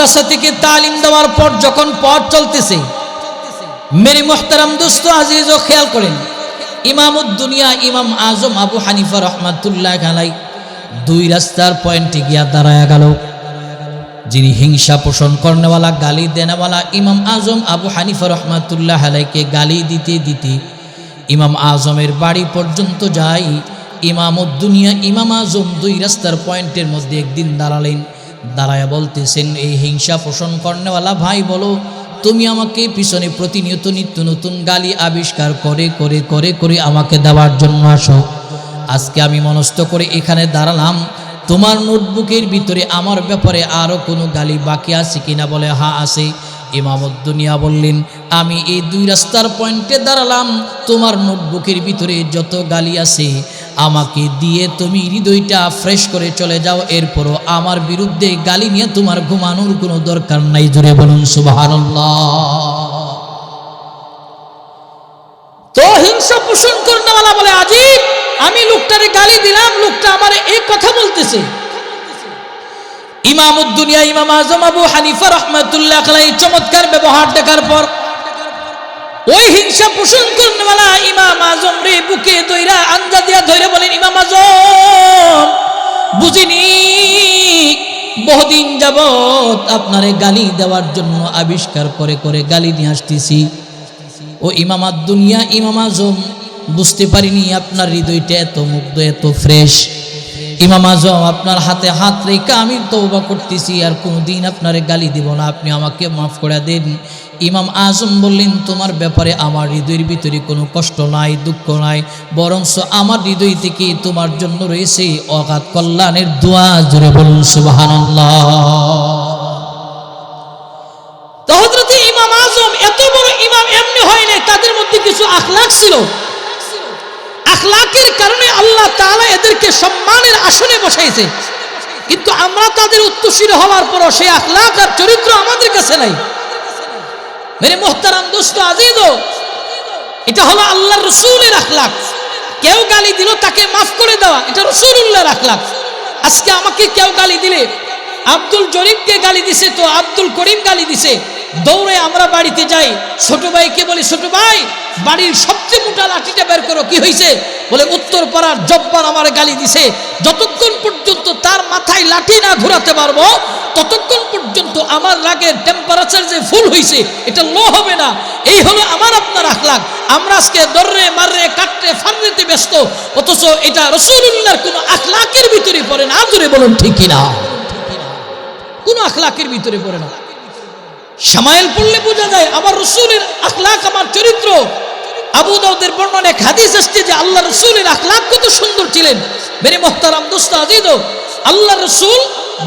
মাদ্রাসা থেকে তালিম দেওয়ার পর যখন পথ চলতেছে, মেরে মুহতারাম দোস্ত আজিজ ও খেয়াল করেন, ইমামুদ্দুনিয়া ইমাম আজম আবু হানিফা রহমাতুল্লাহ আলাইহি দুই রাস্তার পয়েন্টে গিয়া দাঁড়ায়া গেল। যিনি হিংসা পোষণ করনেওয়ালা, গালি দেনেওয়ালা ইমাম আজম আবু হানিফা রহমাতুল্লাহ আলাইহিকে গালি দিতে দিতে ইমাম আজমের বাড়ি পর্যন্ত যায়। ইমামুদ্দুনিয়া ইমাম আজম দুই রাস্তার পয়েন্টের মধ্যে একদিন দাঁড়ালেন, দাঁড়ায়া বলতেছেন, এই হিংসা পোষণ করনেওয়ালা ভাই বলো, তুমি আমাকে পিছনে প্রতিনিয়ত নিত্য নতুন গালি আবিষ্কার করে করে করে করে আমাকে দেওয়ার জন্য আসো। আজকে আমি মনস্থ করে এখানে দাঁড়ালাম, তোমার নোটবুকের ভিতরে আমার ব্যাপারে আরও কোনো গালি বাকি আছে কিনা? বলে হ্যাঁ আছে। ইমামুদ্দুনিয়া বললেন, আমি এই দুই রাস্তার পয়েন্টে দাঁড়ালাম, তোমার নোটবুকের ভিতরে যত গালি আছে আমাকে দিয়ে তুমি হৃদয়টা ফ্রেশ করে চলে যাও, এরপরও আমার বিরুদ্ধে গালি নিয়ে তোমার ঘুমানোর কোনো দরকার নাই। জোরে বলুন সুবহানাল্লাহ। তো হিংসা পোষণ করনেওয়ালা বলে, আজীব, আমি লোকটারে গালি দিলাম, লোকটা আমার এই কথা বলতেছে। ইমামুদ্দুনিয়া ইমাম আজম আবু হানিফা রহমাতুল্লাহ আলাইহি চমৎকার ব্যবহার দেখার পর ওই হিংসা পোষণ করনেওয়ালা ইমাম আজম রে বুকে দইরা আঞ্জা দিয়া ধরে বলেন, ইমাম আজম, বুঝিনি বহুদিন যাবত আপনারে গালি দেওয়ার জন্য আবিষ্কার করে করে গালি নিয়ে আসতেছি। ও ইমামুদ্দুনিয়া ইমাম আজম, বুঝতে পারিনি আপনার হৃদয়টা এত মুগ্ধ, এত ফ্রেশ। ইমাম আজম, আপনার হাতে হাত রেখে আমি তওবা করতেছি, আর কোনোদিন আপনারে গালি দিব না, আপনি আমাকে মাফ করে দেন। ইমাম আজম বললেন, তোমার ব্যাপারে আমার হৃদয়ের ভিতরে কোনো কষ্ট নাই, দুঃখ নাই, বরঞ্চ আমার হৃদয় থেকে তোমার জন্য রয়েছে অগাধ কল্যাণের দোয়া। জোরে বলুন সুবহানাল্লাহ। তো হযরত ইমাম আজম এত বড় ইমাম এমনি হয় নাই, তাদের মধ্যে কিছু আখলাক ছিল। আখলাকের কারণে আল্লাহ তাআলা এদেরকে সম্মানের আসনে বসাইছে, কিন্তু আমরা তাদের উত্তরসূরি হওয়ার পরও সেই আখলাক আর চরিত্র আমাদের কাছে নাই। মেরে মুহতারাম দোস্ত আজিজ, এটা হলো আল্লাহর রাসূলের আখলাক। কেউ গালি দিল তাকে মাফ করে দেওয়া, এটা রাসূলুল্লাহর আখলাক। আজকে আমাকে কেউ গালি দিলে, আব্দুল জরিফকে গালি দিছে তো আব্দুল করিম গালি দিছে, দৌড়ে আমরা বাড়িতে যাই, ছোট ভাইকে বলি, ছোট ভাই বাড়ির সবচেয়ে মোটা লাঠিটা বের করো, কি হয়েছে? বলে উত্তর পাড়ার জব্বার আমার গালি দিছে। যতক্ষণ পর্যন্ত তার মাথায় লাঠি না ঘোরাতে পারবো, ততক্ষণ পর্যন্ত আমার রাগের টেম্পারেচার যে ফুল হয়েছে এটা লো হবে না। এই হলো আমার আপনার আখলাক। আমরা আজকে দর্রে মাররে কাটতে ফাররেতে ব্যস্ত, অথচ এটা রাসূলুল্লাহর কোনো আখলাকের ভিতরে পড়ে না। জোরে বলুন ঠিক কিনা? কোন আখলাকের ভিতরে পড়ে না। শামাইল পড়লে বোঝা যায় আমার রাসূলের আখলাক, আমার চরিত্র। আবু দাউদের বর্ণনায় হাদিস আসছে যে আল্লাহ রাসূলের আখলাক কত সুন্দর ছিলেন। মেরে মুহতারাম দোস্ত আজিজ, আল্লাহ রাসূল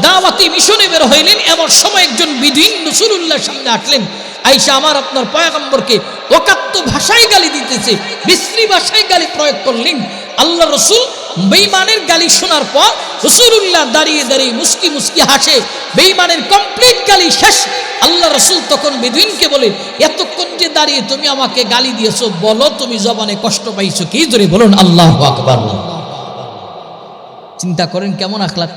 দাওয়াতি মিশনে বের হইলেন, এমন সময় একজন বিদুইন রাসূলুল্লাহর সামনে আসলেন। আয়েশা আমার আপনার পয়গম্বরকে অকাত্য ভাষায় গালি দিতেছে, বিশ্রী ভাষায় গালি প্রয়োগ করলেন। আল্লাহ রাসূল বেঈমানের গালি শোনার পর রাসূলুল্লাহ দাঁড়িয়ে দাঁড়িয়ে মুস্কি মুস্কি হাসে। বেঈমানের কমপ্লিট গালি শেষ। আল্লাহ রাসূল তখন বেদুইনকে বলেন, এতক্ষণ যে দাঁড়িয়ে তুমি আমাকে গালি দিয়েছো, বলো তুমি জবানে কষ্ট পাইছো কি? জোরে বলুন আল্লাহু আকবার। চিন্তা করেন কেমন আখলাক।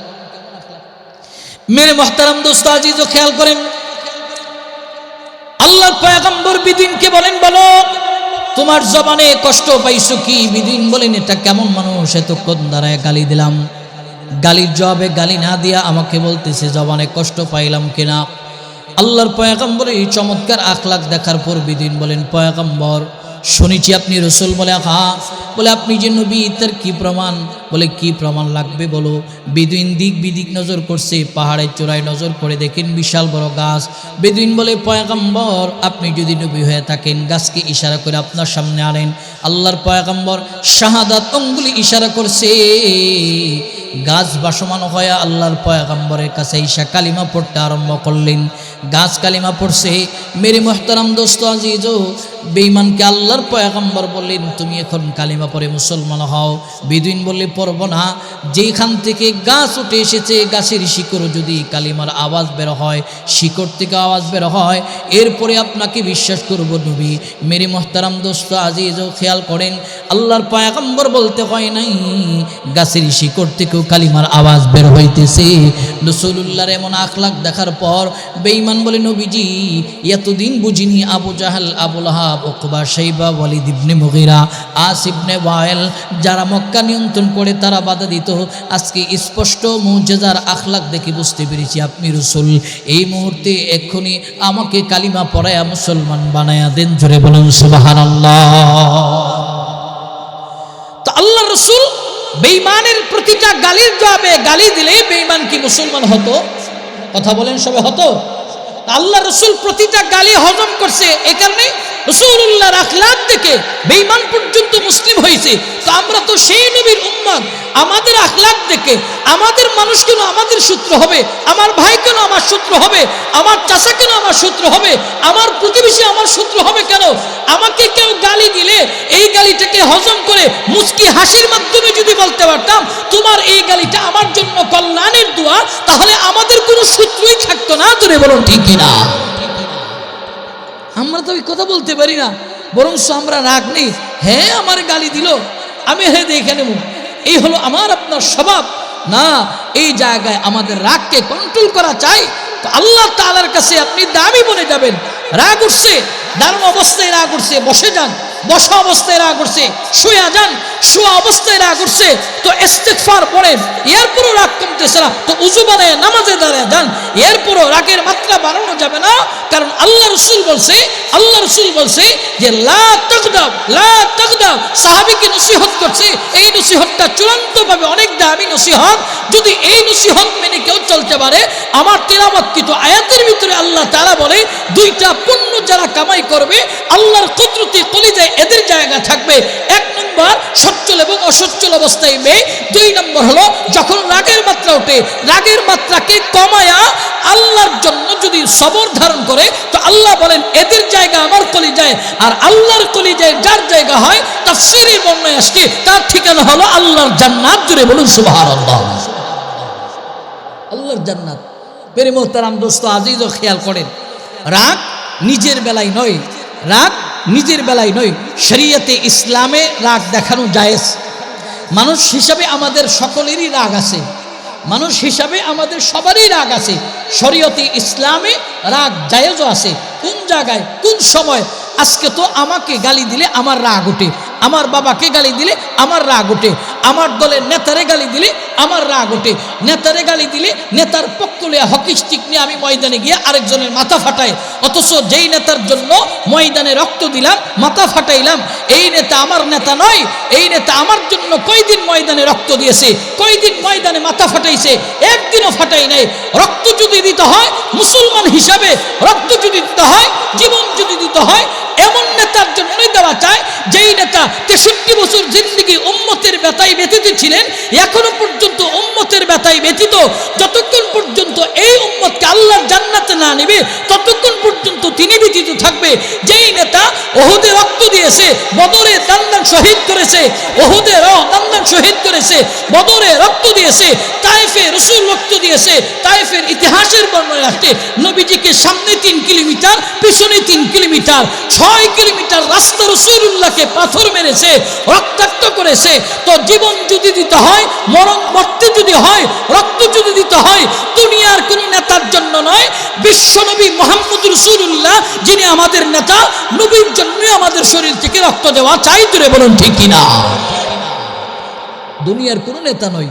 মেরে মুহতারাম দোস্ত আজিজ, খেয়াল করেন, আল্লাহর পয়গম্বর বেদুইনকে বলেন, বলো তোমার জবানে কষ্ট পাইছো কি? বেদুইন বলেন, এটা কেমন মানুষ, এতক্ষণ দাঁড়ায় গালি দিলাম, গালির জবাবে গালি না দিয়া আমাকে বলতেছে জবানে কষ্ট পাইলাম কিনা। আল্লাহর পয়গম্বরের এই চমৎকার আখলাক দেখার পর বেদুইন বলেন, পয়গম্বর শুনেছি আপনি রাসূল। বলে হ্যাঁ। বলে আপনি যে নবী, তার কি প্রমাণ? বলে কি প্রমাণ লাগবে বলো। বেদুইন দিক বিদিক নজর করছে, পাহাড়ের চূড়ায় নজর করে দেখেন বিশাল বড় গাছ। বেদুইন বলে, পয়গম্বর আপনি যদি নবী হয়ে থাকেন গাছকে ইশারা করে আপনার সামনে আনেন। আল্লাহর পয়গম্বর শাহাদাত আঙ্গুলি ইশারা করছে, গাছ ভাসমান হয়ে আল্লাহর পয়গম্বরের কাছে ঈশা কালিমা পড়তে আরম্ভ করলেন। গাছ কালিমা পড়ছে। মেরে মুহতারাম দোস্ত আজিজ, বেঈমানকে আল্লাহর পয়গম্বর বললেন, তুমি এখন কালিমা পড়ে মুসলমান হও। বেদুইন বললে, পড়ব না। যেখান থেকে গাছ উঠে এসেছে, গাছের শিকড় যদি কালিমার আওয়াজ বের হয়, শিকড় থেকে আওয়াজ বের হয়, এরপরে আপনাকে বিশ্বাস করব নবী। মেরে মোহতারাম দোস্ত আজিজ, খেয়াল করেন, আল্লাহর পয়গম্বর বলতে হয় নাই গাছের শিকড় থেকেও কালিমার আওয়াজ বের হইতেছে। রাসূলুল্লাহর এমন আখলাক দেখার পর বেঈমান বলে, নবীজি এতদিন বুঝিনি আবু জাহাল, আবু লাহাব, উকবা, শাইবা, ওয়ালিদ ইবনে মুগীরা, আস ইবনে ওয়াইল যারা মক্কা নিয়ন্ত্রণ করে তারা বাধা দিত। আজকে স্পষ্ট মুজিজার আখলাক দেখে বুঝতে পেরেছি আপনি রাসূল। এই মুহূর্তে এক্ষুনি আমাকে কালিমা পড়ায়া মুসলমান বানায়া দেন। জোরে বলুন সুবহানাল্লাহ। তো আল্লাহ রাসূল বেঈমানের প্রতিটা গালির জবাবে গালি দিলে বেঈমান কি মুসলমান হতো? কথা বলেন, সবে হতো? আল্লাহ রাসূল প্রতিটা গালি হজম করছে। এই কারণে রাসূলুল্লাহর আখলাক থেকে বেঈমান পর্যন্ত মুসলিম হয়েছে। তো আমরা তো সেই নবীর উম্মত, আমাদের আখলাক দেখে আমাদের মানুষ কেন আমাদের সূত্র হবে, আমার ভাই কেন আমার সূত্র হবে, আমার চাচা কেন আমার সূত্র হবে, আমার প্রতিবেশী আমার সূত্র হবে কেন? আমাকে কেউ গালি দিলে এই গালিটাকে হজম করে মুচকি হাসির মাধ্যমে যদি বলতে পারতাম তোমার এই গালিটা আমার জন্য কল্যাণের দোয়া, তাহলে আমাদের কোনো সূত্রই থাকতো না। জোরে বলুন ঠিক কিনা? আমরা তো ওই কথা বলতে পারি না, বরং আমরা রাগ নেই, হ্যাঁ আমার গালি দিল, আমি হ্যাঁ দেখে নেব, এই হলো আমার আপনার স্বভাব না। এই জায়গায় আমাদের রাগকে কন্ট্রোল করা চাই। তো আল্লাহ তাআলার কাছে আপনি দাবি বলে যাবেন, রাগ উঠছে, দাঁড়ানো অবস্থায় রাগ উঠছে, বসে যান, বসা অবস্থায় রাগ উঠছে, শুয়ে যান, শোয়া অবস্থায় রাগ উঠছে, তো ইস্তিগফার পড়েন, এরপরও রাগ কমতেছে না তো উযু বানায় নামাজে দাঁড়ায় যান, এরপরও রাগের মাত্রা বাড়ানো যাবে না। কারণ আল্লাহ রাসূল বলছে যে লা তাগদাব, লা তাগদাব। সাহাবীকে নসিহত করছে, এই নসিহতটা চূড়ান্তভাবে অনেক দামি নসিহত। যদি এই নসিহত মেনে কেউ চলতে পারে, আমার তিলাওয়াতকৃত আয়াতের ভিতরে আল্লাহ তাআলা বলে দুইটা পণ্য যারা কামাই করবে আল্লাহর কুদরতি কলিজায় এদের জায়গা থাকবে। এক নম্বর সচ্ছল এবং অসচ্ছল অবস্থায় মেয়ে, দুই নম্বর হলো যখন রাগের মাত্রা ওঠে, রাগের মাত্রাকে কমায়া আল্লাহর জন্য যদি সবর ধারণ করে, তো আল্লাহ বলেন এদের জায়গা আমার কলিজায়। আর আল্লাহর কলিজায় যার জায়গা হয়, তাফসীরের বর্ণনায় আসছে তার ঠিকানা হলো আল্লাহর জান্নাত। জুড়ে বলুন সুবহানাল্লাহ। আল্লাহর জান্নাত। মেরে মোহতারাম দোস্ত আজিজ, খেয়াল করেন, রাগ নিজের বেলায় নয়, রাগ নিজের বেলায় নয়, শরীয়তে ইসলামে রাগ দেখানো জায়েজ। মানুষ হিসাবে আমাদের সকলেরই রাগ আছে, মানুষ হিসাবে আমাদের সবারই রাগ আছে। শরীয়তে ইসলামে রাগ জায়েজও আছে। কোন জায়গায়, কোন সময়? আজকে তো আমাকে গালি দিলে আমার রাগ ওঠে, আমার বাবাকে গালি দিলে আমার রাগ ওঠে, আমার দলের নেতারে গালি দিলে আমার রাগ ওঠে, নেতারে গালি দিলে নেতার পক্ষ নিয়ে হকি স্টিক নিয়ে আমি ময়দানে গিয়ে আরেকজনের মাথা ফাটাই, অথচ যেই নেতার জন্য ময়দানে রক্ত দিলাম, মাথা ফাটাইলাম, এই নেতা আমার নেতা নয়। এই নেতা আমার জন্য কয়দিন ময়দানে রক্ত দিয়েছে, কয়দিন ময়দানে মাথা ফাটাইছে, একদিনও ফাটাই নাই। রক্ত যদি দিতে হয় মুসলমান হিসাবে, রক্ত যদি দিতে হয়, জীবন যদি দিতে হয়, এমন নেতার জন্যই দেওয়া চায় যেই নেতা 63 বছর জিন্দেগি উম্মতের ব্যথায় ব্যথিত ছিলেন, এখনো পর্যন্ত উম্মতের ব্যথায় ব্যথিত। যতক্ষণ পর্যন্ত এই উম্মতকে আল্লাহর জান্নাতে না নেবে, ততক্ষণ পর্যন্ত তিনি ব্যথিত থাকবে। যেই নেতা উহুদে রক্ত দিয়েছে, বদরে দান শহীদ করেছে, উহুদে দান শহীদ করেছে, বদরে রক্ত দিয়েছে, তায়েফে রাসূল রক্ত দিয়েছে। তায়েফের ইতিহাসের বর্ণনা আসছে নবীজিকে সামনে 3 কিলোমিটার, পিছনে 3 কিলোমিটার, 6 কিলোমিটার রাস্তা রাসূলুল্লাহকে পাথর মেরেছে, রক্তাক্ত করেছে। তো জীবন যদি দিতে হয়, মরতে যদি হয়, রক্ত যদি দিতে হয়, দুনিয়ার কোন নেতার জন্য নয়, বিশ্বনবী মুহাম্মদ রাসূলুল্লাহ যিনি আমাদের নেতা, নবীর জন্য আমাদের শরীর থেকে রক্ত দেওয়া চাই। জোরে বলুন ঠিক কিনা? দুনিয়ার কোন নেতা নয়।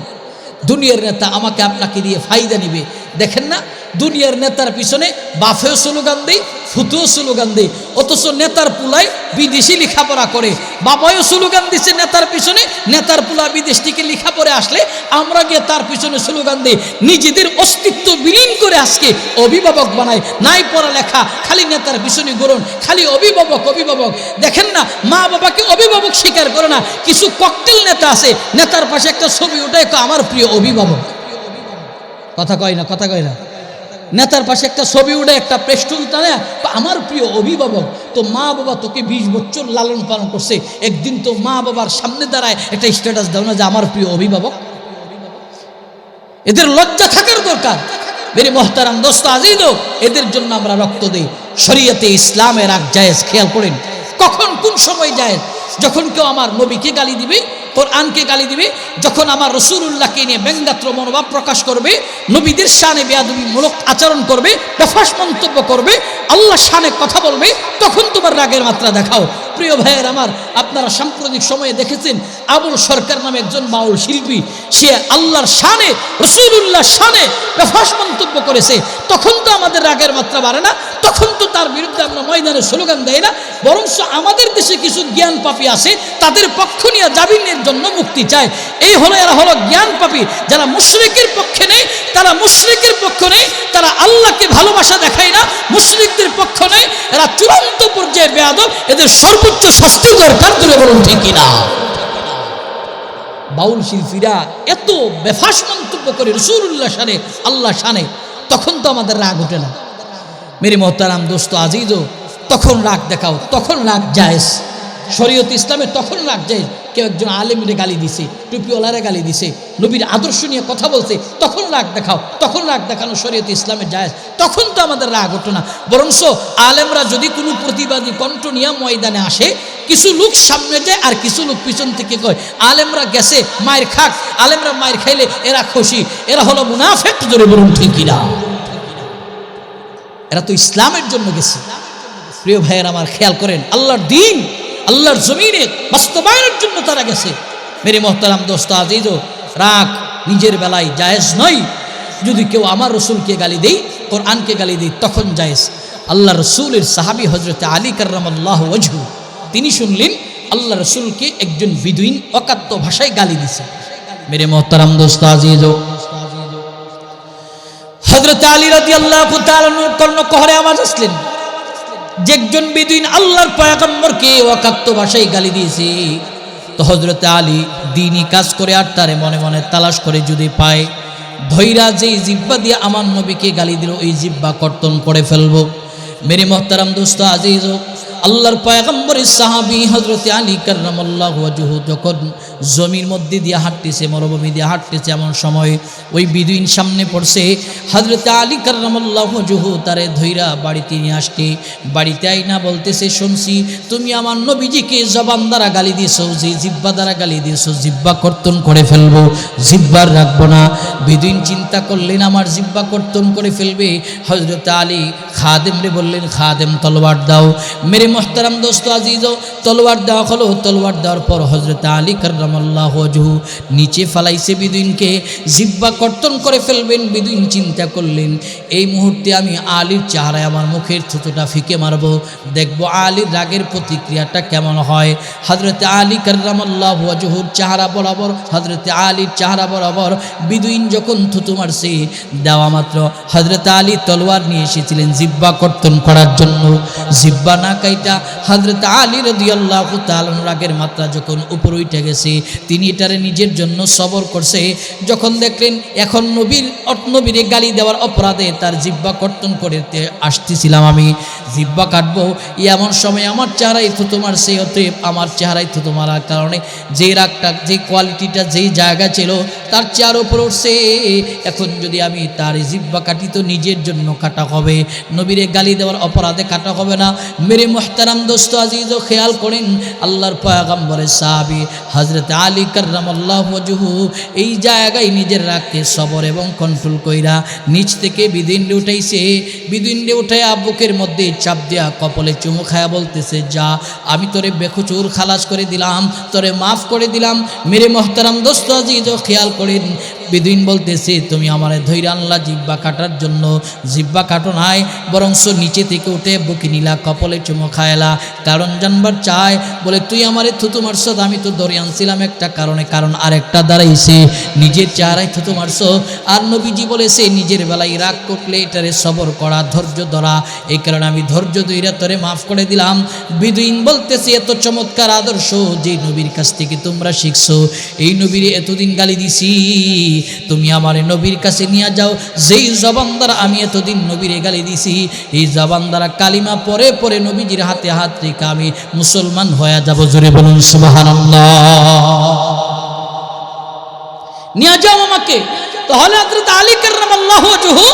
দুনিয়ার নেতা আমাকে আপনাকে দিয়ে ফায়দা নিবে। দেখেন না, দুনিয়ার নেতার পিছনে বাফেও স্লোগান দেয়, ফুতুও স্লোগান দেয়, অথচ নেতার পুলায় বিদেশি লেখাপড়া করে। বাবাও স্লোগান দিচ্ছে নেতার পিছনে, নেতার পুলা বিদেশ থেকে লেখাপড়ে আসলে আমরা গিয়ে তার পিছনে স্লোগান দিই। নিজেদের অস্তিত্ব বিলীন করে আজকে অভিভাবক বানায়, নাই পড়ালেখা, খালি নেতার পিছনে গরম, খালি অভিভাবক অভিভাবক। দেখেন না, মা বাবাকে অভিভাবক স্বীকার করে না। কিছু ককটেল নেতা আছে, নেতার পাশে একটা ছবি ওঠায় আমার প্রিয় অভিভাবক। কথা কয় না, কথা কয় না। নেতার পাশে একটা ছবি উঠে একটা পেস্টুল টানে, আমার প্রিয় অভিভাবক, তো মা বাবা তোকে 20 বছর লালন পালন করছে, একদিন তো মা বাবার সামনে দাঁড়ায় একটা স্ট্যাটাস দাও না যে আমার প্রিয় অভিভাবক। এদের লজ্জা থাকার দরকার। মেরে মোহতারাম দোস্ত আজিজ, এদের জন্য আমরা রক্ত দিই। শরীয়তে ইসলামের রাগ জায়েজ, খেয়াল করেন কখন কোন সময় জায়েজ। যখন কেউ আমার নবীকে গালি দিবে, কোরআনকে গালি দিবে, যখন আমার রাসূলুল্লাহকে নিয়ে ব্যঙ্গাত্মক মনোভাব প্রকাশ করবে, নবীদের শানে বেয়াদবিমূলক আচরণ করবে, বেফাস মন্তব্য করবে, আল্লাহ শানে কথা বলবে, তখন তোমার রাগের মাত্রা দেখাও। প্রিয় ভাইয়ের আমার, আপনারা সাম্প্রতিক সময়ে দেখেছেন আবুল সরকার নামে একজন বাউল শিল্পী, সে আল্লাহর শানে রাসূলুল্লাহর শানে বেফাস মন্তব্য করেছে। তখন তো আমাদের রাগের মাত্রা বাড়ে না, তখন তো তার বিরুদ্ধে আমরা ময়দানে স্লোগান দেই না, বরং আমাদের দেশে কিছু জ্ঞান পাপী আছে, তাদের পক্ষ নিয়ে জামিনের জন্য মুক্তি চায়। এই হলো এরা হলো জ্ঞান পাপী, যারা মুশরিকের পক্ষে নেই, তারা মুশরিকের পক্ষ নেই, তারা আল্লাহকে ভালোবাসা দেখায় না, মুশরিকদের পক্ষ নেই, এরা চূড়ান্ত পর্যায়ে বেয়াদব, এদের সর্বোচ্চ শাস্তি দরকার। তুলে বলুন ঠিক কিনা? বাউল শিল্পীরা এত বেফাস মন্তব্য করে রাসূলুল্লাহ শানে, আল্লাহ শানে, তখন তো আমাদের রাগ ওঠে না। মেরে মোহতারাম দোস্ত আজিজ, তখন রাগ দেখাও, তখন রাগ জায়েজ। শরীয়ত ইসলামে তখন রাগ জায়েজ। কেউ একজন আলেমরে গালি দিছে, টুপিওয়ালারে গালি দিছে, নবীর আদর্শ নিয়ে কথা বলছে, তখন রাগ দেখাও, তখন রাগ দেখানো শরীয়ত ইসলামে জায়েজ। তখন তো আমাদের রাগ ওঠে না। বরঞ্চ আলেমরা যদি কোনো প্রতিবাদী কণ্ঠ নিয়ে ময়দানে আসে, কিছু লোক সামনে যায় আর কিছু লোক পিছন থেকে কয় আলেমরা গেছে মায়ের খাক, আলেমরা মায়ের খাইলে এরা খুশি, এরা হলো মুনাফিক। জোরে বলুন ঠিক কিনা? এরা তো ইসলামের জন্য গেছে। প্রিয় ভাইয়ের আমার, খেয়াল করেন, আল্লাহর দ্বীন, আল্লাহর জমিনে বাস্তবায়নের জন্য তারা গেছে। মেরে মোহতারাম দোস্ত আজিজ, রাগ নিজের বেলায় জায়েজ নয়। যদি কেউ আমার রসুলকে গালি দেই, কোরআনকে গালি দেই, তখন জায়েজ। আল্লাহ রসুলের সাহাবী হযরত আলী কাররামাল্লাহু ওয়াজহু, তিনি শুনলেন আল্লাহ রসুলকে একজন বিদুইন অকাত্য ভাষায় গালি দিছে। মেরে মোহতারাম দোস্ত আজিজ, হযরত আলী রাদিয়াল্লাহু তাআলা কর্ণকুহরে আওয়াজ আসলেন যে একজন বেদুইন আল্লাহর পয়গম্বরকে ওয়াকাত্ত ভাষায় গালি দিয়েছে। তো হযরত আলী দ্বীনি কাজ করে আর তারে মনে মনে তালাশ করে যদি পায়, ধৈরা যেই জিহ্বা দিয়ে আমার নবীকে গালি দিল, ওই জিহ্বা কর্তন করে ফেলবো। মেরে মোহতারাম দোস্ত আজিজ, আল্লাহর পয়গম্বরের সাহাবী হযরত আলী কাররামাল্লাহু ওয়াজহু যখন জমির মধ্যে দিয়ে হাঁটতেছে, মরুভূমি দিয়ে হাঁটতেছে, এমন সময় ওই বিদুইন সামনে পড়ছে। হযরত আলী কাররামাল্লাহু ওয়াজহু তারে ধৈরা বাড়িতে নিয়ে আসতে, বাড়িতে আইনা বলতেছে, শুনছি তুমি আমার নবীজিকে জবান দ্বারা গালি দিয়েছো, যে জিহ্বা দ্বারা গালি দিয়েছো, জিহ্বা কর্তন করে ফেলবো, জিহ্বার রাখবো না। বিদুইন চিন্তা করলেন আমার জিহ্বা কর্তন করে ফেলবে। হযরত আলী খাদেমরে বললেন, খাদেম তলোয়ার দাও। মেরে মোহতারাম দোস্ত আজিজ, তলোয়ার দেওয়া হলো। তলোয়ার দেওয়ার পর হযরত আলী কাররামাল্লাহু ওয়াজহু নিচে ফালাইছে বিদুইনকে, জিহ্বা কর্তন করে ফেলবেন। বিদুইন চিন্তা করলেন, এই মুহূর্তে আমি আলীর চেহারায় আমার মুখের থুতুটা ফিকে মারব, দেখব আলীর রাগের প্রতিক্রিয়াটা কেমন হয়। হযরত আলী কাররামাল্লাহু ওয়াজহুর চেহারা বরাবর, হযরত আলীর চেহারা বরাবর বিদুইন যখন থুতু মারছে, দেওয়া মাত্র হযরত আলী তলোয়ার নিয়ে এসেছিলেন জিহ্বা কর্তন করার জন্য। জিহ্বা না কাইটা হযরত আলী রাদিয়াল্লাহু তাআলা রাগের মাত্রা যখন উপরে উঠে গেছে, তিনি এটারে নিজের জন্য সবর করছে। যখন দেখলেন এখন নবীরে গালি দেওয়ার অপরাধে তার জিহ্বা কর্তন করতে আসতেছিলাম, আমি জিহ্বা কাটবো, এমন সময় আমার চেহারায় থুতু মারছে। অতএব আমার চেহারায় থুতু মারার কারণে যে রাগটা, যে কোয়ালিটিটা, যেই জায়গা ছিল তার চেয়ার উপর উঠছে। এখন যদি আমি তার জিহ্বা কাটি তো নিজের জন্য কাটা হবে, নবীরে গালি দেওয়ার অপরাধে কাটা হবে না। মেরে মুহতারাম দোস্ত আজিজ, খেয়াল করেন আল্লাহর পয়গম্বরের সাহাবী হযরত আলী কাররামাল্লাহু ওয়াজহু এই জায়গায় নিজের রাগকে সবর এবং কন্ট্রোল কইরা নিচ থেকে বিদুইনরে উঠাইছে। বিদুইনরে উঠাইয়া বুকের মধ্যে চাপ দিয়া কপালে চুমু খায়া বলতেছে, যা আমি তোরে বেকসুর খালাস করে দিলাম, তোরে মাফ করে দিলাম। মেরে মুহতারাম দোস্ত আজিজ, খেয়াল করেন বিদুইন বলতেছে, তুমি আমারে ধৈর্য আনলা জিহ্বা কাটার জন্য, জিহ্বা কাটো নাই, বরংস নিচে থেকে উঠে বুকে নিলা, কপালে চুমো খায়লা, কারণ জানবার চায়। বলে তুই আমারে থুতু মারছ, আমি তো ধরে আনছিলাম একটা কারণে, কারণ আরেকটা দাঁড়াইছে, নিজের চেহারায় থুতু মারছ। আর নবীজি বলেছে নিজের বেলায় রাগ করলে এটারে সবর করা, ধৈর্য ধরা, এই কারণে আমি ধৈর্য ধইরা তোরে মাফ করে দিলাম। বিদুইন বলতেছে, এত চমৎকার আদর্শ যে নবীর কাছ থেকে তোমরা শিখছো, এই নবীরে এতদিন গালি দিছি, তুমি আমার নবীর কাছে নিয়ে যাও, যেই জবান দ্বারা আমি এতদিন নবীরে গালি দিছি, এই জবান দ্বারা কালিমা পরে পরে নবীজির হাতে হাত রেখে আমি মুসলমান হয়ে যাব। জোরে বলুন সুবহানাল্লাহ। নিয়ে যাও আমাকে। তাহলে হযরত আলী কাররামাল্লাহু ওয়াজহু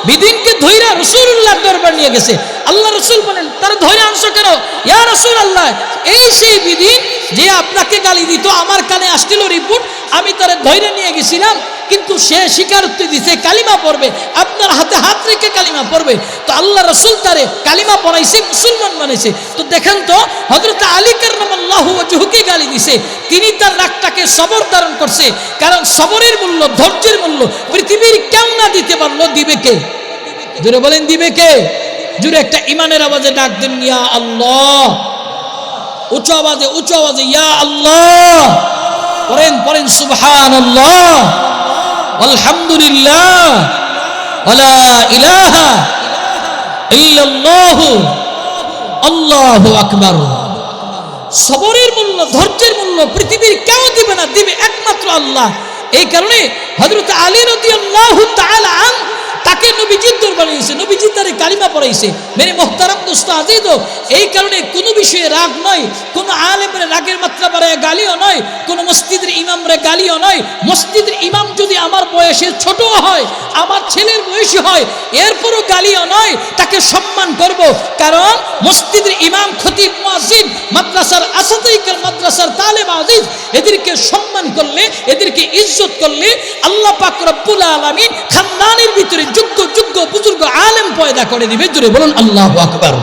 বিদিনকে ধইরা রাসূলুল্লাহর দরবার নিয়ে গেছে। আল্লাহ রাসূল বলেন, তার ধইরা আনছো কেন? ইয়া রাসূলুল্লাহ, এই সেই বিদিন যে আপনাকে গালি দিত, আমার কানে আসছিল রিপোর্ট, আমি তারে ধইরা নিয়ে গেছিলাম, কিন্তু সে স্বীকারোক্তি দিছে কালিমা পড়বে, আপনার হাতে হাত রেখে কালিমা পড়বে। তো আল্লাহ রাসূল তারে কালিমা পড়াইছে, মুসলমান বানাইছে। তো দেখেন তো হযরত আলী কাররামাল্লাহু ওয়াজহুকে গালি দিছে, তিনি তার রাগটাকে সবর ধারণ করছে। কারণ সবরের মূল্য, ধৈর্যের মূল্য পৃথিবীর কেউ না দিতে পারলো, দিবে কে? জোরে বলেন, দিবে কে? জোরে একটা ইমানের আওয়াজে ডাক দেন, ইয়া আল্লাহ। উচ্চ আওয়াজে ইয়া আল্লাহ পড়েন, পড়েন সুবহানাল্লাহ, আলহামদুলিল্লাহ, ওয়ালা ইলাহা ইল্লাল্লাহু, আল্লাহু আকবার। সবরের মূল্য, ধৈর্যের মূল্য পৃথিবীর কেউ দিবে না, দিবে একমাত্র আল্লাহ। এই কারণে হযরত আলী রাদিয়াল্লাহু তাআলা আনহু তাকে নবীজির দরবারে এসে নবীজি তারে কালিমা পড়াইছে। মেরে মুহতারাম দোস্ত আজিজ, এই কারণে কোনো বিষয়ে রাগ নয়, কোনো আলেমের রাগের মাত্রা বাড়ায় গালিও নয়, কোনো মসজিদের ইমামরে গালিও নয়। মসজিদের ইমাম যদি আমার বয়সে ছোট হয়, আমার ছেলের বয়সী হয়, এরপরও গালিও নয়, তাকে সম্মান করব। কারণ মসজিদের ইমাম, খতিব, মুয়াজ্জিন, মাদ্রাসার আসাতিকার, মাদ্রাসার তালেব আজিজ, এদেরকে সম্মান করলে, এদেরকে ইজ্জত করলে আল্লাহ পাক রব্বুল আলামিন খানদানের ভিতরে যোগ্য যোগ্য বুজুর্গ আলেম পয়দা করে দিবে। জোরে বলুন আল্লাহু আকবার।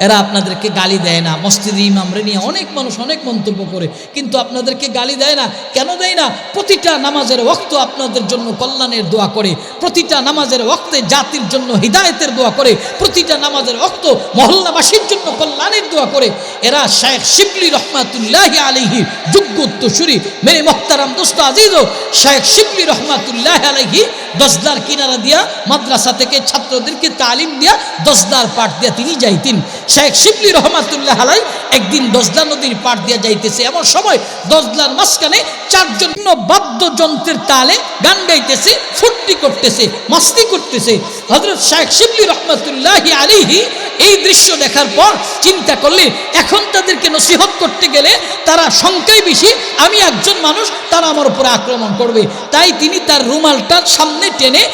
এরা আপনাদেরকে গালি দেয় না। মসজিদের ইমামরে নিয়ে অনেক মানুষ অনেক মন্তব্য করে, কিন্তু আপনাদেরকে গালি দেয় না। কেন দেয় না? প্রতিটা নামাজের ওয়াক্ত আপনাদের জন্য কল্যাণের দোয়া করে, প্রতিটা নামাজের ওয়াক্তে জাতির জন্য হিদায়াতের দোয়া করে, প্রতিটা নামাজের ওয়াক্ত মহল্লাবাসীর জন্য কল্যাণের দোয়া করে। এরা শেখ শিবলি রহমাতুল্লাহি আলাইহি যোগ্য উত্তরসূরি। মেরে মুহতারাম দোস্ত আজিজ, শেখ শিবলি রহমাতুল্লাহি আলাইহি দশদার কিনারা দিয়া মাদ্রাসা থেকে ছাত্রদেরকে তালিম দিয়া দশদার পাঠ দিয়া তিনি যাইতেন। শেখ শিবলি রহমাতুল্লাহ আলাই একদিন দশদা নদীর পাড় দিয়া যাইতেছে, এমন সময় দশদার মাঝখানে চারজন বাদ্যযন্ত্রের তালে গান গাইতেছে, ফুর্তি করতেছে, মাস্তি করতেছে। হযরত শেখ শিবলি রহমাতুল্লাহ আলাইহি এই দৃশ্য দেখার পর চিন্তা করলেন, এখন তাদেরকে নসিহত করতে গেলে তারা সংখ্যায় বেশি, আমি একজন মানুষ, তারা আমার উপরে আক্রমণ করবে। তাই তিনি তার রুমালটার সামনে টেনে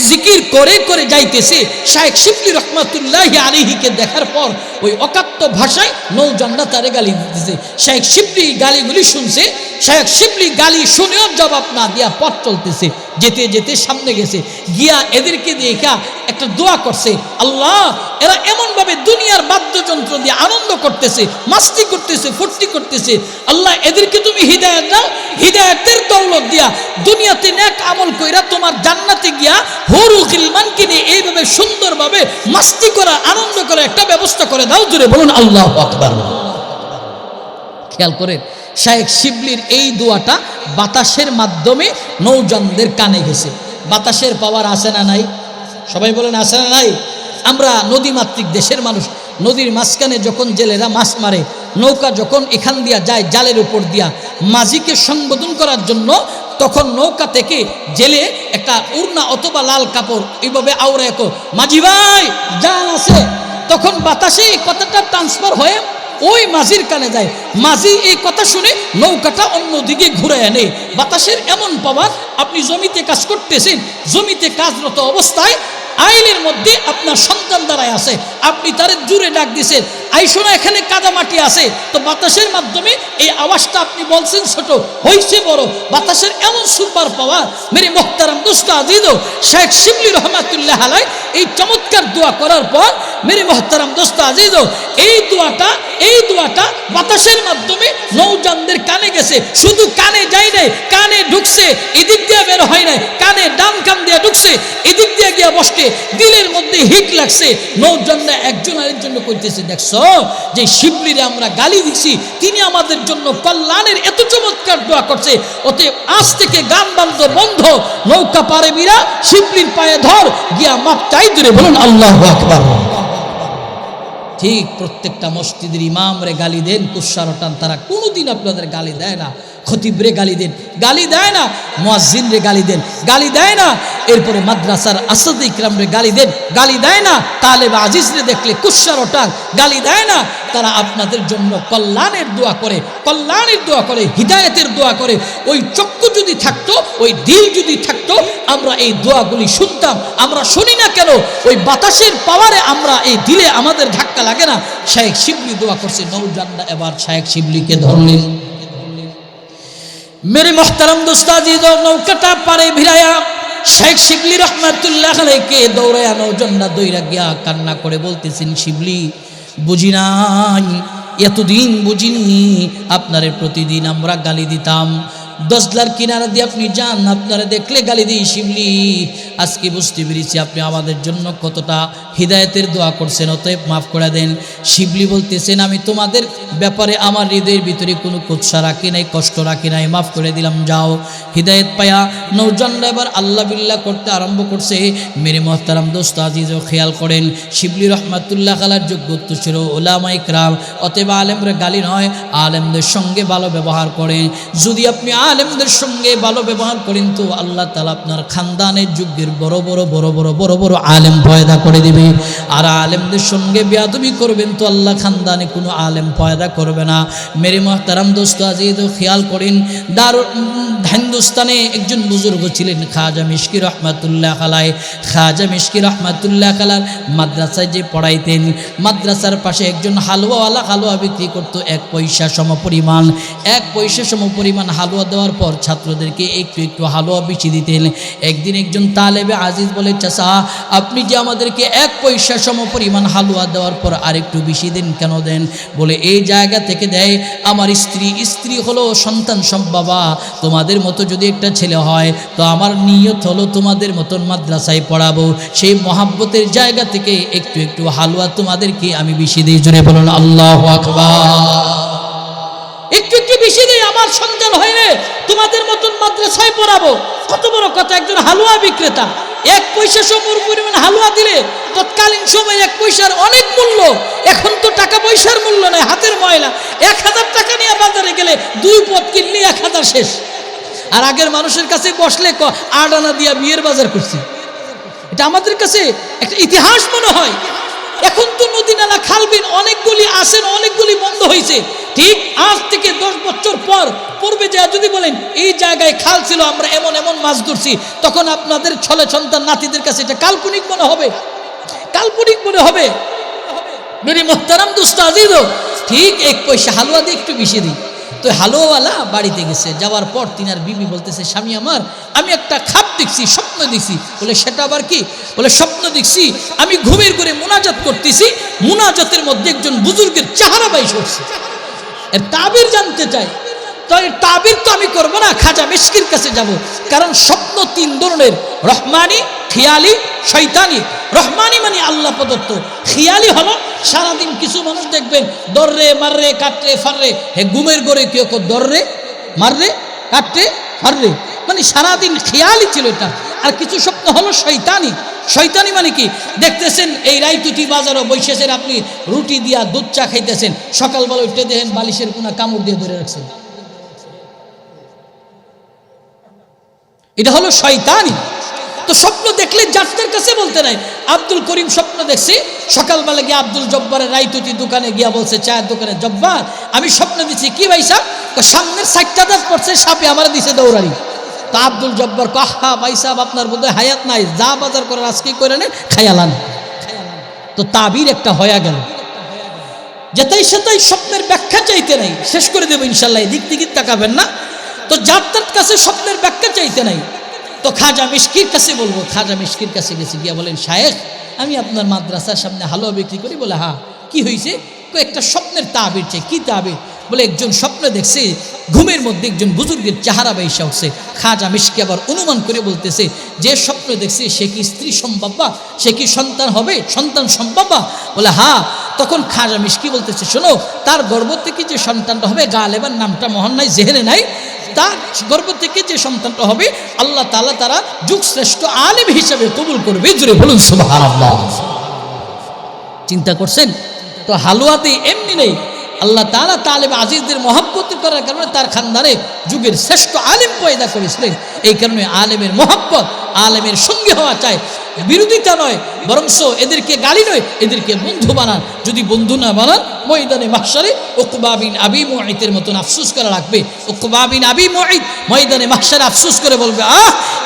জিকির করে করে যাইতেছে। শেখ শিবলি রহমাতুল্লাহি আলাইহিকে দেখার পর ওই অকাত্য ভাষায় নৌজনরা তারে গালি দিতেছে। শেখ শিবলি গালিগুলি শুনছে, শেখ শিবলি গালি শুনেও জবাব না দিয়া পথ চলতেছে। যেতে যেতে সামনে গেছে, গিয়া এদেরকে দেখা একটা দোয়া করছে, আল্লাহ এরা এমনভাবে দুনিয়ার বাদ্যযন্ত্র দিয়ে আনন্দ করতেছে, মাস্তি করতেছে, ফুর্তি করতেছে, আল্লাহ এদেরকে তুমি হিদায়াত দাও, হিদায়াতের দৌলত দিয়া দুনিয়াতে নেক আমল কইরা তোমার জান্নাতে গিয়া হুরু গিলমানকে নিয়ে এইভাবে সুন্দরভাবে মাস্তি করা, আনন্দ করা একটা ব্যবস্থা করে দাও। জোরে বলুন আল্লাহু আকবার। খেয়াল করেন, শেখ শিবলির এই দোয়াটা বাতাসের মাধ্যমে নৌজনদের কানে গেছে। বাতাসের পাওয়ার আছে না নাই? সবাই বলেন আছে না নাই? আমরা নদীমাতৃক দেশের মানুষ, নদীর মাঝখানে যখন জেলেরা মাছ মারে, নৌকা যখন এখান দিয়া যায় জালের উপর দিয়া মাঝিকে সম্বোধন করার জন্য, তখন নৌকা থেকে জেলে একটা উড়না অথবা লাল কাপড় এইভাবে আওড়ায়, মাঝি ভাই জাল আছে, তখন বাতাসে এই কথাটা ট্রান্সফার হয়ে ওই মাঝির কানে যায়। মাঝি এই কথা শুনে নৌকাটা অন্যদিকে ঘুরে আনে। বাতাসের এমন পাওয়ার, আপনি জমিতে কাজ করতেছেন, জমিতে কাজরত অবস্থায় আইলের মধ্যে আপনার সন্তান দাঁড়ায় আছে, আপনি তারে জুড়ে ডাক দিছেন, আইসোনা এখানে কাদা মাটি আছে, তো বাতাসের মাধ্যমে এই আওয়াজটা আপনি বলছেন ছোট, হইছে বড়। বাতাসের এমন সুপার পাওয়ার। মেরে মুহতারাম দোস্ত আজিজ, শেখ শিবলি রহমাতুল্লাহ আলাই এই চমৎকার দোয়া করার পর, মেরে মুহতারাম দোস্ত আজিজ, এই দোয়াটা বাতাসের মাধ্যমে নৌজানদের কানে গেছে। শুধু কানে যায় নাই, কানে ঢুকছে, এদিক দিয়ে বের হয় নাই, কানে ডান কান দিয়ে ঢুকছে, এদিক দিয়ে গিয়া বসতে দিলের মধ্যে হিট লাগছে। নৌজানরা একজন আরেকজন করতেছে, দেখছো যে শিবলিরে আমরা গালি দিছি, তিনি আমাদের জন্য কল্যাণের এত চমৎকার দোয়া করছে, অতএব আজ থেকে গান বান্ধ বন্ধ, নৌকা পারে মিরা শিবলির পায়ে ধর, গিয়া মাপ চাই। দূরে বলুন আল্লাহু আকবার। ঠিক প্রত্যেকটা মসজিদের ইমামরে গালি দেন, কুশারটান, তারা কোনোদিন আপনাদের গালি দেয় না। খতিবরে গালি দেন, গালি দেয় না মুয়াজ্জিনরে গালি দেন, গালি দেয় না এরপরে মাদ্রাসার আসাদে ইকরামরে গালি দেন, গালি দেয় না তালেব আজিজরে দেখলে কুচ্ছার ওঠান, গালি দেয় না। তারা আপনাদের জন্য কল্যাণের দোয়া করে, কল্যাণের দোয়া করে, হিদায়েতের দোয়া করে। ওই চক্ষু যদি থাকতো, ওই দিল যদি থাকতো, আমরা এই দোয়াগুলি শুনতাম। আমরা শুনি না কেন? ওই বাতাসের পাওয়ারে আমরা এই দিলে আমাদের ধাক্কা লাগে না। শায়েখ শিবলি দোয়া করছে, নৌজানরা এবার শায়েখ শিবলিকে ধরলেন। মেরে মোহতারাম দোস্ত আজিজ, নৌকাটা পারে ভিড়ায়া শায়েখ শিবলি রহমাতুল্লাহ আলাইহিকে দৌড়ায়া নৌজনরা দৌড়া গিয়া কান্না করে বলতেছেন, শিবলি বুঝি নাই, এতদিন বুঝিনি আপনারে প্রতিদিন আমরা গালি দিতাম, দশলার কিনারা দিয়ে আপনি যান, আপনারা দেখলে গালি দিই। শিবলি আজকে বুঝতে পেরেছি আপনি আমাদের জন্য কতটা হিদায়েতের দোয়া করছেন, অতএব মাফ করে দেন। শিবলি বলতেছেন, আমি তোমাদের ব্যাপারে আমার হৃদয়ের ভিতরে কোনো কুৎসা রাখি নাই, কষ্ট রাখি নাই, মাফ করে দিলাম, যাও। হিদায়েত পায়া নৌজনরা এবার আল্লাহ বিল্লাহ করতে আরম্ভ করছে। মেরে মোহতারাম দোস্ত আজিজও খেয়াল করেন, শিবলি রহমাতুল্লাহ আলার যোগ্য ছিল ওলামা ইকরাম, অতএব আলেমরা গালি নয়, আলেমদের সঙ্গে ভালো ব্যবহার করেন। যদি আপনি আলেমদের সঙ্গে ভালো ব্যবহার করেন তো আল্লাহ তাআলা আপনার খানদানের যুগের বড় বড় আলেম পয়দা করে দিবে। আর আলেমদের সঙ্গে বেয়াদবি করবেন তো আল্লাহ খানদানে কোনো আলেম পয়দা করবে না। মেরে মুহতারাম দোস্ত আজিজ খেয়াল করেন, হিন্দুস্তানে একজন বুজুর্গ ছিলেন খাজা মিশকি রহমাতুল্লাহ আলাই। খাজা মিশকি রহমাতুল্লাহ আলার মাদ্রাসায় যে পড়াইতেন, মাদ্রাসার পাশে একজন হালুয়াওয়ালা হালুয়া বিক্রি করতো, 1 পয়সা সমপরিমাণ, 1 পয়সা সমপরিমাণ হালুয়া দেওয়ার পর ছাত্রদেরকে একটু একটু হালুয়া বেশি দিতেন। একদিন একজন তালেবে আজিজ বলে, চাচা আপনি যে আমাদেরকে 1 পয়সা সমপরিমাণ হালুয়া দেওয়ার পর আরেকটু বেশি দেন কেন দেন? বলে এই জায়গা থেকে দেয়, আমার স্ত্রী হলো সন্তান সব, বাবা তোমাদের মতো যদি একটা ছেলে হয় তো আমার নিয়ত হলো তোমাদের মতন মাদ্রাসায় পড়াবো, সেই মহাব্বতের জায়গা থেকে একটু একটু হালুয়া তোমাদেরকে আমি বেশি দিই। জোরে বলুন আল্লাহু আকবার। একটু একটু বেশি দিই, আমার সন্তান হয়নি, তোমাদের মতন মাদ্রাসায় পড়াবো। কত বড় কথা! একজন হালুয়া বিক্রেতা 1 পয়সা সমপরিমাণ হালুয়া দিলে তৎকালীন সময় 1 পয়সার অনেক মূল্য। এখন তো টাকা পয়সার মূল্য নাই, হাতের ময়লা। 1000 টাকা নিয়ে বাজারে গেলে 2 পদ কিনলে 1000 শেষ। আর আগের মানুষের কাছে বসলে 8 আনা দিয়া বিয়ের বাজার করছি। এটা আমাদের কাছে একটা ইতিহাস মনে হয়। এখন তো নদী নালা খালবিল অনেকগুলি আসেন, অনেকগুলি বন্ধ হয়েছে। ঠিক আজ থেকে 10 বছর পূর্বে যা যদি বলেন এই জায়গায় খাল ছিল, আমরা এমন এমন মাছ ধরছি, তখন আপনাদের ছেলে সন্তান নাতিদের কাছে এটা কাল্পনিক মনে হবে, কাল্পনিক মনে হবে। মেরে মোহতারাম দোস্ত আজিজ, ঠিক 1 পয়সা হালুয়া দিয়ে একটু বেশি দিই। তো হালুয়াওয়ালা বাড়িতে গেছে, যাওয়ার পর তিনার বিবি বলতেছে, স্বামী আমার, আমি একটা খাপ দেখছি, স্বপ্ন দেখছি। বলে সেটা আবার কি? বলে স্বপ্ন দেখছি আমি ঘুমের ঘরে মুনাজাত করতেছি, মুনাজাতের মধ্যে একজন বুজুর্গের চেহারা বাইশ উঠছে। এর তাবির জানতে চাই। তো এর তাবির তো আমি করবো না, খাজা মিশকির কাছে যাব। কারণ স্বপ্ন 3 ধরনের, রহমানি, খিয়ালি, শয়তানি। রহমানি মানে আল্লাহ প্রদত্ত, খিয়ালি হলো সারাদিন কিছু মানুষ দেখবেন দররে মাররে কাটরে ফাররে, হে ঘুমের ঘরে কেউ দররে মাররে কাটরে ফাররে, মানে সারাদিন খেয়ালই ছিল এটা। আর কিছু স্বপ্ন হলো শয়তানি। শয়তানি মানে কি? দেখতেছেন এই রাইতুটি বাজারও বৈশেষের, আপনি রুটি দিয়া দুধ চা খাইতেছেন, সকালবেলা উঠে দেখেন বালিশের কোনা কামড় দিয়ে ধরে রাখছেন, এটা হলো শয়তানি। তো স্বপ্ন দেখলে যাত্রার কাছে বলতে নাই। আব্দুল করিম স্বপ্ন দেখছি, সকালবেলা গিয়ে আব্দুল জব্বারের রাইতুতি দোকানে গিয়া বলছে, চায়ের দোকানে, জব্বার আমি স্বপ্ন দিচ্ছি। কি ভাই সাহেব? সামনের 4টা দাঁত পড়ছে, সাপে আমার দিছে দৌড়ানি। তো আব্দুল জব্বার কাহা, ভাই সাহেব আপনার বোধহয় হায়াত নাই, যা বাজার করার আজকে করে নেন, খায়ালান। তো তাবির একটা হয়ে গেল। যেটাই সেটাই স্বপ্নের ব্যাখ্যা চাইতে নাই, শেষ করে দেবো ইনশাল্লাহ, দিক দিকে তাকাবেন না। তো যাত্রার কাছে স্বপ্নের ব্যাখ্যা চাইতে নাই। তো খাজা মিশকির কাছে বলবো, খাজা মিশকির কাছে গেছি, গিয়া বলেন, শায়েখ আমি আপনার মাদ্রাসার সামনে হালুয়া বিক্রি করি। বলে হ্যাঁ, কি হয়েছে? একটা স্বপ্নের তাবির চাই। কি তাবির? বলে একজন স্বপ্ন দেখছে ঘুমের মধ্যে একজন বুজুর্গের চেহারা বাইসা উঠছে। খাজা মিশকি আবার অনুমান করে বলতেছে, যে স্বপ্ন দেখছে সে কি স্ত্রী সম্ভবা, সে কি সন্তান হবে, সন্তান সম্ভবা? বলে হ্যাঁ। তখন খাজা মিশকি বলতেছে, শোনো, তার গর্ভ থেকে যে সন্তানটা হবে, গালেবান নামটা মহান নাই, জেহেনে নাই, তার গর্ভ থেকে যে সন্তানটা হবে আল্লাহ তাআলা তারা যুগ শ্রেষ্ঠ আলেম হিসেবে কবুল করবে। জোরে বলুন সুবহানাল্লাহ। চিন্তা করছেন? তো হালুয়াতে এমনি নেই, আল্লাহ তাআলা তালেব আজিজদের মহব্বত করার কারণে তার খানদানে যুগের শ্রেষ্ঠ আলেম পয়দা করেছিলেন। এই কারণে আলেমের মহব্বত, আলেমের সঙ্গে হওয়া চাই, বিরোধিতা নয়, বরংস এদেরকে গালি নয়, এদেরকে বন্ধু বানান। যদি বন্ধু না বানান, ময়দানে মাহশারে উকবা বিন আবি মুআইতের মতন আফসোস করা লাগবে। উকবা বিন আবি মুআইত ময়দানে মাহশারে আফসোস করে বলবে,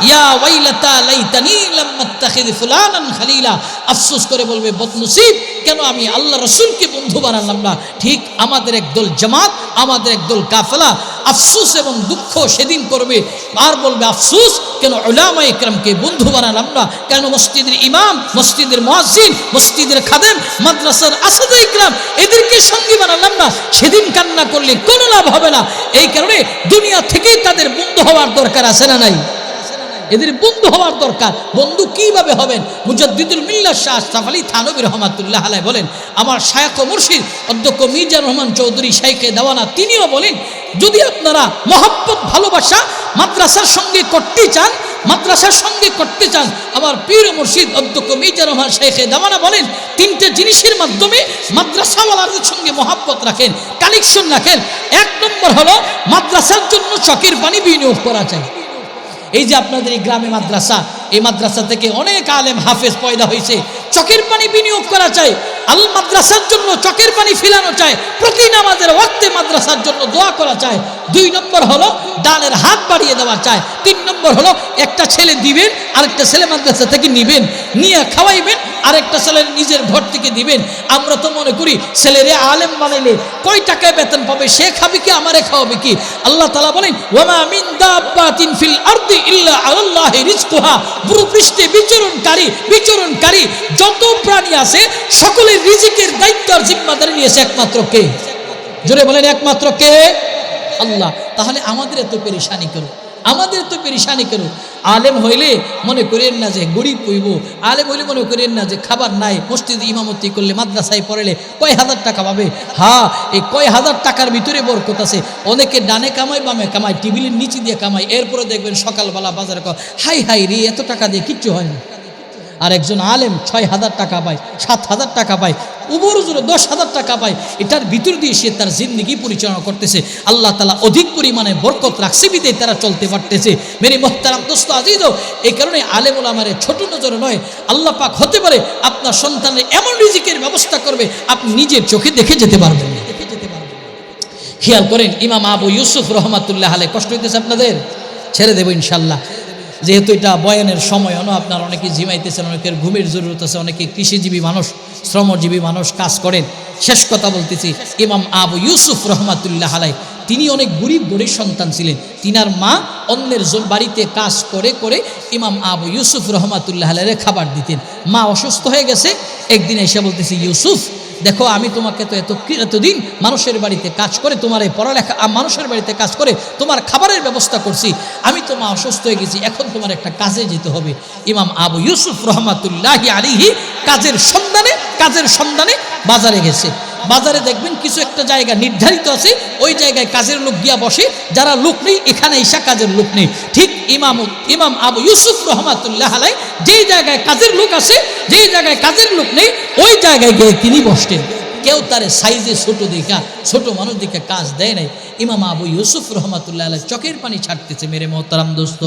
ইয়া ওয়াইলাতা লাইতানি লাম আত্তাখিয ফুলানান খলিলা। আফসোস করে বলবে, বদনসিব, কেন আমি আল্লাহ রাসূলকে বন্ধু বানালাম না। ঠিক আমাদের একদল জামাত, আমাদের একদল কাফেলা আফসোস এবং দুঃখ সেদিন করবে, আর বলবে আফসোস, কেন উলামায়ে কেরামকে বন্ধু বানালাম না, কেন মসজিদের ইমাম, মসজিদের মুয়াজ্জিন, মসজিদের খাদেম, মাদ্রাসার আসাদায়ে কেরাম এদেরকে সঙ্গী বানালাম না। সেদিন কান্না করলে কোনো লাভ হবে না। এই কারণে দুনিয়া থেকেই তাদের বন্ধু হওয়ার দরকার আছে না নাই? এদের বন্ধু হওয়ার দরকার। বন্ধু কিভাবে হবেন? মুজাদ্দিদুল মিল্লাত শাহ আশরাফ আলী থানভী রাহমাতুল্লাহ আলাইহি বলেন, আমার শায়খ ও মুর্শিদ অধ্যক্ষ মির্জা রহমান চৌধুরী শাইখে দেওয়ানা, তিনিও বলেন, যদি আপনারা মহব্বত, ভালোবাসা মাদ্রাসার সঙ্গে করতে চান, মাদ্রাসার সঙ্গে করতে চান, আমার পীর মুর্শিদ অধ্যক্ষ মির্জা রহমান শাইখে দেওয়ানা বলেন, তিনটে জিনিসের মাধ্যমে মাদ্রাসাওয়ালাদের সঙ্গে মহব্বত রাখেন, কানেকশন রাখেন। এক নম্বর হলো মাদ্রাসার জন্য চোখের পানি বিনিয়োগ করা চাই। এই যে আপনাদের এই গ্রামে মাদ্রাসা, এই মাদ্রাসা থেকে অনেক আলেম হাফেজ পয়দা হয়েছে, চোখের পানি বিনিয়োগ করা চাই, আল মাদ্রাসার জন্য চোখের পানি ফিলানো চাই, প্রতি নামাজের ওয়াক্তে মাদ্রাসার জন্য দোয়া করা চায়। 2 নম্বর হলো দানের হাত বাড়িয়ে দেওয়া চায়। 3 নম্বর হলো একটা ছেলে দিবেন, আরেকটা ছেলে মাদ্রাসা থেকে নিবেন, নিয়ে খাওয়াইবেন, আরেকটা ছেলে নিজের ঘর থেকে দিবেন। আমরা তো মনে করি ছেলেরে আলেম বানাইলে কয় টাকায় বেতন পাবে, সে খাবে কি, আমারে খাওয়াবে কি? আল্লাহ তাআলা বলেন, ওয়ামা মিন দাব্বাতিন ফিল আরদি ইল্লা আলাল্লাহি রিজকুহা। ভূপৃষ্ঠে বিচরণকারী যত প্রাণী আছে সকলের রিজিকের দায়িত্ব আর জিম্মাদারি নিয়েছে একমাত্র কে? জোরে বলেন, একমাত্র কে? আল্লাহ। তাহলে আমাদের এত পেরেশানি করো, আমাদের তো পেরেশানি করো। আলেম হইলে মনে করেন না যে গরিব হইব, আলেম হইলে মনে করেন না যে খাবার নাই, মসজিদে ইমামতি করলে, মাদ্রাসায় পড়লে কয় হাজার টাকা পাবে। হ্যাঁ, এই কয় হাজার টাকার ভিতরে বরকত আছে। অনেকে ডানে কামায়, বামে কামায়, টেবিলের নিচে দিয়ে কামায়, এরপরে দেখবেন সকালবেলা বাজারে হাই হাই রে, এত টাকা দিয়ে কিচ্ছু হয় না। আর একজন আলেম 6,000 টাকা পায়, 7,000 টাকা পায়, উপরজোরে 10,000 টাকা পায়। এটার ভিতর দিয়ে সে তার জিন্দেগি পরিচালনা করতেছে। আল্লাহ তাআলা অধিক পরিমাণে বরকত রাখছে বিধায় তারা চলতে পারতেছে। মেরে মোহতারাম দোস্ত আজিজ, এই কারণে আলেম ওলামারে ছোট নজরে নয়। আল্লাহ পাক হতে পারে আপনার সন্তানের এমন রিজিকের ব্যবস্থা করবে আপনি নিজের চোখে দেখে যেতে পারবেন। খেয়াল করেন, ইমাম আবু ইউসুফ রহমাতুল্লাহ আলাইহি, কষ্ট হইতেছে আপনাদের? ছেড়ে দেবো ইনশাল্লাহ, যেহেতু এটা বয়ানের সময়, আপনার অনেকে ঝিমাইতেছেন, অনেকের ঘুমের জরুরত আছে, অনেকে কৃষিজীবী মানুষ, শ্রমজীবী মানুষ, কাজ করেন। শেষ কথা বলতেছি, ইমাম আবু ইউসুফ রহমাতুল্লাহ আলাইহি তিনি অনেক গরিব সন্তান ছিলেন। তিনার মা অন্যের বাড়িতে কাজ করে করে ইমাম আবু ইউসুফ রহমাতুল্লাহ আলাইহি খাবার দিতেন। মা অসুস্থ হয়ে গেছে, একদিন এসে বলতেছে, ইউসুফ দেখো, আমি তোমাকে তো এতদিন মানুষের বাড়িতে কাজ করে, তোমার এই পড়ালেখা, মানুষের বাড়িতে কাজ করে তোমার খাবারের ব্যবস্থা করছি, আমি তো মা অসুস্থ হয়ে গেছি, এখন তোমার একটা কাজে যেতে হবে। ইমাম আবু ইউসুফ রহমাতুল্লাহি আলাইহি কাজের সন্ধানে বাজারে গেছে। বাজারে দেখবেন কিছু একটা জায়গা নির্ধারিত আছে, ওই জায়গায় কাজের লোক গিয়া বসে, যারা লোক নেই এখানে এসা কাজের লোক নেই। ঠিক ইমাম আবু ইউসুফ রহমাতুল্লাহ আলাইহি যেই জায়গায় কাজের লোক আছে, যেই জায়গায় কাজের লোক নেই, ওই জায়গায় গিয়ে তিনি বসতেন। কেউ তারে সাইজে ছোট দেখা, ছোট মানুষ দেখে কাজ দেয় নাই। ইমাম আবু ইউসুফ রহমাতুল্লাহ আলাইহি চোখের পানি ছাড়তেছে। মেরে মোহতারাম দোস্ত,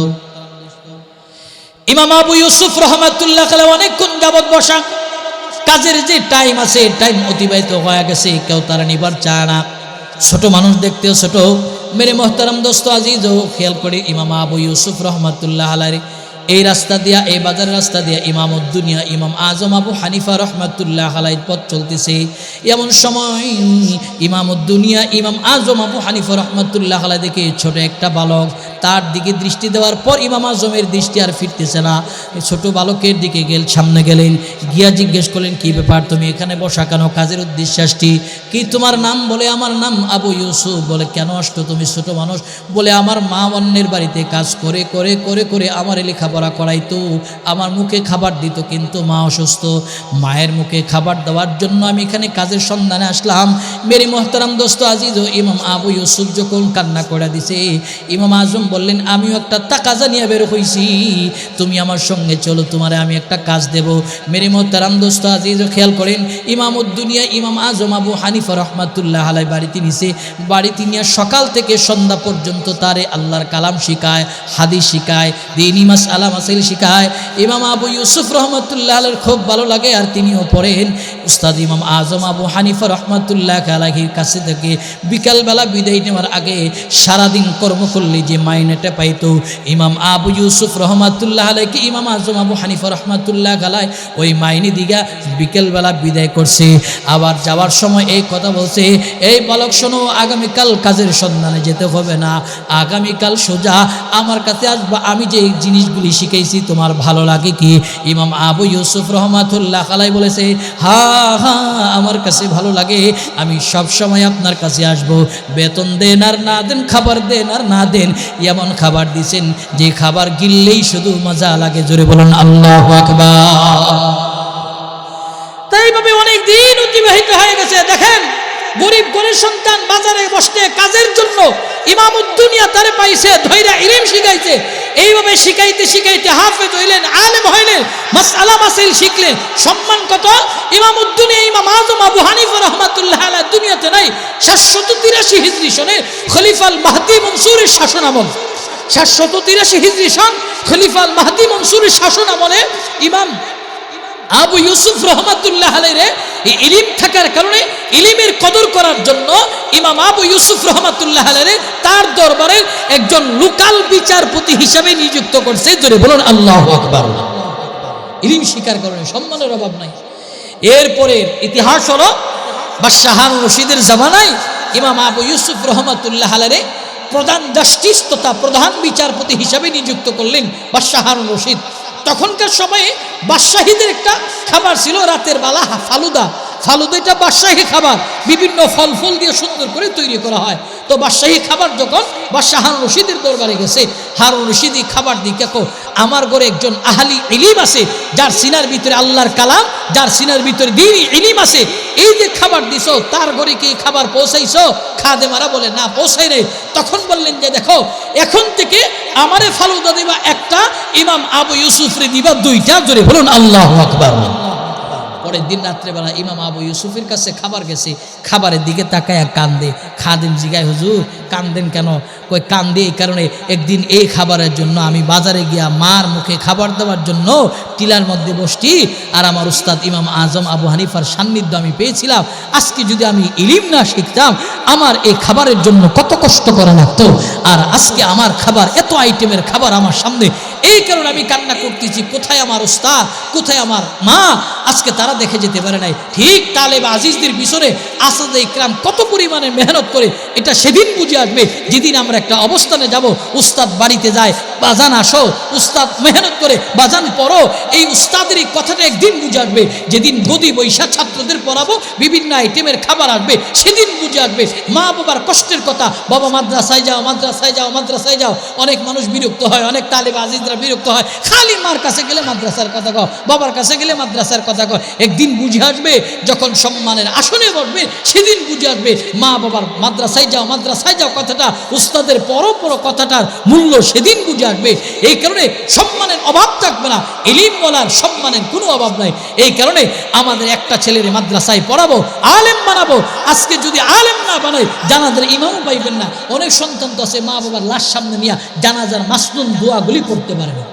ইমাম আবু ইউসুফ রহমাতুল্লাহ আলাইহি অনেকক্ষণ যাবত বসা, কাজের যে টাইম আছে, টাইম অতিবাহিত হয়ে গেছে, কেউ তারা নিবার চায় না। ছোট মানুষ দেখতেও ছোট। মেরে মোহতারাম দোস্ত আজিজ, খেয়াল করে ইমাম আবু ইউসুফ রহমাতুল্লাহ আলাইহি এই রাস্তা দিয়া, এই বাজারের রাস্তা দিয়া ইমামউদ্দুনিয়া ইমাম আজম আবু হানিফা রহমাতুল্লাহ আলাইহির পথ চলতেছে। এমন সময় ইমামউদ্দুনিয়া ইমাম আজম আবু হানিফা রহমাতুল্লাহ আলাইহি দেখে ছোট একটা বালক, তার দিকে দৃষ্টি দেওয়ার পর ইমাম আজমের দৃষ্টি আর ফিরতেছে না। ছোট বালকের দিকে সামনে গেলেন, গিয়া জিজ্ঞেস করলেন, কি ব্যাপার, তুমি এখানে বসা কেন, কাজের উদ্দেশ্য আসছি কি, তোমার নাম? বলে, আমার নাম আবু ইউসুফ। বলে, কেন আসতো তুমি? ছোট মানুষ বলে, আমার মা অন্যের বাড়িতে কাজ করে করে করে করে আমার লেখাপড়া করাইতো, আমার মুখে খাবার দিত, কিন্তু মা অসুস্থ, মায়ের মুখে খাবার দেওয়ার জন্য আমি এখানে কাজের সন্ধানে আসলাম। মেরি মোহতারাম দোস্ত আজিজ, ইমাম আবু ইউসুফ যখন কান্না করে দিছে, ইমাম আজম বললেন, আমিও একটা তাকাজা নিয়ে বের হইছি, তুমি আমার সঙ্গে চলো, তোমারে আমি একটা কাজ দেব। মেরে মোহতারাম দোস্ত আজিজ, খেয়াল করেন, ইমামুদ্দুনিয়া ইমাম আজম আবু হানিফা রহমাতুল্লাহ আলাই বাড়িতে নিছে। বাড়িতে নিয়ে সকাল থেকে সন্ধ্যা পর্যন্ত তারে আল্লাহর কালাম শিখায়, হাদিস শিখায়, দ্বীনি মাসআলা মাসাইল শিখায়। ইমাম আবু ইউসুফ রহমাতুল্লাহ আলাইহির খুব ভালো লাগে, আর তিনিও পড়েন। উস্তাদ ইমাম আজম আবু হানিফা রহমাতুল্লাহ আলাইহির কাছে থেকে বিকালবেলা বিদায় নেওয়ার আগে সারাদিন কর্ম করলে যে মাইনেটা পাইতো, ইমাম আবু ইউসুফ রহমাতুল্লাহ আলাইকে ইমাম আজম আবু হানিফা রহমাতুল্লাহ আলাই ওই মাইনে দিঘা বিকেলবেলা বিদায় করছে। আবার যাওয়ার সময় এই কথা বলছে, এই বালক শোনো, আগামীকাল কাজের সন্ধানে যেতে হবে না, আগামীকাল সোজা আমার কাছে আসবা, আমি যে জিনিসগুলি শিখাইছি তোমার ভালো লাগে কি? ইমাম আবু ইউসুফ রহমাতুল্লাহ আলাই বলেছে, হ্যাঁ হ্যাঁ আমার কাছে ভালো লাগে, আমি সব সময় আপনার কাছে আসবো। বেতন দেন আর না দেন, খাবার দেন আর না দেন, এমন খাবার দিছেন যে খাবার গিললেই শুধু মজা লাগে। জোরে বলুন আল্লাহু আকবার। তাই ভাবে অনেক দিন অতিবাহিত হয়ে গেছে। দেখেন, গরিব ঘরের সন্তান বাজারে বসতে কাজের জন্য ইমামুদ্দুনিয়া তারে পাইছে, ধৈর্য ইলম শিখাইছে। এইভাবে শিখাইতে শিখাইতে হাফেজ হইলেন, আলেম হইলেন, মাসআলা মাসাইল শিখলেন। সম্মান কত! ইমামুদ্দুনিয়া ইমাম আজম আবু হানিফা রহমাতুল্লাহ আলাইহি দুনিয়াতে নাই। 783 হিজরি সনে খলিফা আল মাহদি মনসুরের শাসন আমল, 783 হিজরি সন খলিফা আল মাহদি মনসুরের শাসন আমলে ইমাম আবু ইউসুফ রহমাতুল্লাহ আলাইহি এই ইলম থাকার কারণে, ইলমের কদর করার জন্য ইমাম আবু ইউসুফ রহমাতুল্লাহ আলাইহি তার দরবারের একজন লোকাল বিচারপতি হিসাবে নিযুক্ত করছে। জোরে বলুন আল্লাহু আকবার। ইলম শিকার কারণে সম্মানের অভাব নাই। এরপরে ইতিহাস হলো, বাদশাহ হারুন রশিদের জামানায় ইমাম আবু ইউসুফ রহমাতুল্লাহ আলাইহি প্রধান জাস্টিস তথা প্রধান বিচারপতি হিসাবে নিযুক্ত করলেন বাদশাহ হারুন রশিদ। তখনকার সময়ে বাদশাহীদের একটা খাবার ছিল রাতের বেলা ফালুদা। ফালুদা এটা বাদশাহী খাবার, বিভিন্ন ফল ফল দিয়ে সুন্দর করে তৈরি করা হয়। তো বাদশাহী খাবার যখন বাদশাহ হারুন রশিদের দরবারে গেছে, হারুন রশিদ খাবার দিকে আমার ঘরে একজন আহলি ইলিম আছে, যার সিনার ভিতরে আল্লাহর কালাম, যার সিনার ভিতরে দ্বীনি ইলিম আছে, এই যে খাবার দিছো তার ঘরে কি খাবার পৌঁছাইছো? খাদেমারা বলে না, পৌঁছাই নাই। তখন বললেন যে দেখো, এখন থেকে আমারে ফালুদা দিবা একটা, ইমাম আবু ইউসুফরে দিবা দুইটা। জোরে বলুন আল্লাহু আকবার। পরের দিন রাত্রেবেলা ইমাম আবু ইউসুফের কাছে খাবার গেছে, খাবারের দিকে তাকায় কান্দে। খাদেম জিগায়, হুজুর কান্দেন কেন? কই কান্দে এই কারণে, একদিন এই খাবারের জন্য আমি বাজারে গিয়া মার মুখে খাবার দেওয়ার জন্য টিলার মধ্যে বসছি, আর আমার উস্তাদ ইমাম আজম আবু হানিফার সান্নিধ্য আমি পেয়েছিলাম। আজকে যদি আমি ইলিম না শিখতাম, আমার এই খাবারের জন্য কত কষ্ট করা লাগতো। আর আজকে আমার খাবার, এত আইটেমের খাবার আমার সামনে, এই কারণে আমি কান্না করতেছি। কোথায় আমার উস্তাদ, কোথায় আমার মা? আজকে তারা দেখে যেতে পারে নাই। ঠিক তালেব আজিজদের পিছনে আসাদে ইকরাম কত পরিমাণে মেহনত করে, এটা সেদিন বুঝে আসবে যেদিন আমরা একটা অবস্থানে যাব। উস্তাদ বাড়িতে যায়, বাজান আসো, উস্তাদ মেহনত করে বাজান পড়ো। এই উস্তাদের এই কথাটা একদিন বুঝে আসবে যেদিন গদি বৈশা ছাত্রদের পড়াবো, বিভিন্ন আইটেমের খাবার আসবে, সেদিন বুঝে আসবে মা বাবার কষ্টের কথা। বাবা মাদ্রাসায় যাও, মাদ্রাসায় যাও, মাদ্রাসায় যাও। অনেক মানুষ বিরক্ত হয়, অনেক তালেব আজিজরা বিরক্ত হয়, খালি মার কাছে গেলে মাদ্রাসার কথা কও, বাবার কাছে গেলে মাদ্রাসার কথা কও। একদিন বুঝে আসবে যখন সম্মানের আসনে বসবে, সেদিন বুঝে আসবে মা বাবার মাদ্রাসায় যাও, মাদ্রাসায় যাও কথাটা, উস্তাদের পরো কথাটার মূল্য সেদিন বুঝে আসবে। এই কারণে সম্মানের অভাব থাকবে না, ইলম বলার সম্মানের কোনো অভাব নাই। এই কারণে আমাদের একটা ছেলের মাদ্রাসায় পড়াবো, আলেম বানাবো। আজকে যদি আলেম না বানাই, জানাজার ইমামও পাইবেন না। অনেক সন্তান তো আছে মা বাবার লাশ সামনে নিয়ে জানাজার মাসনুন দোয়াগুলি পড়তে পারে না।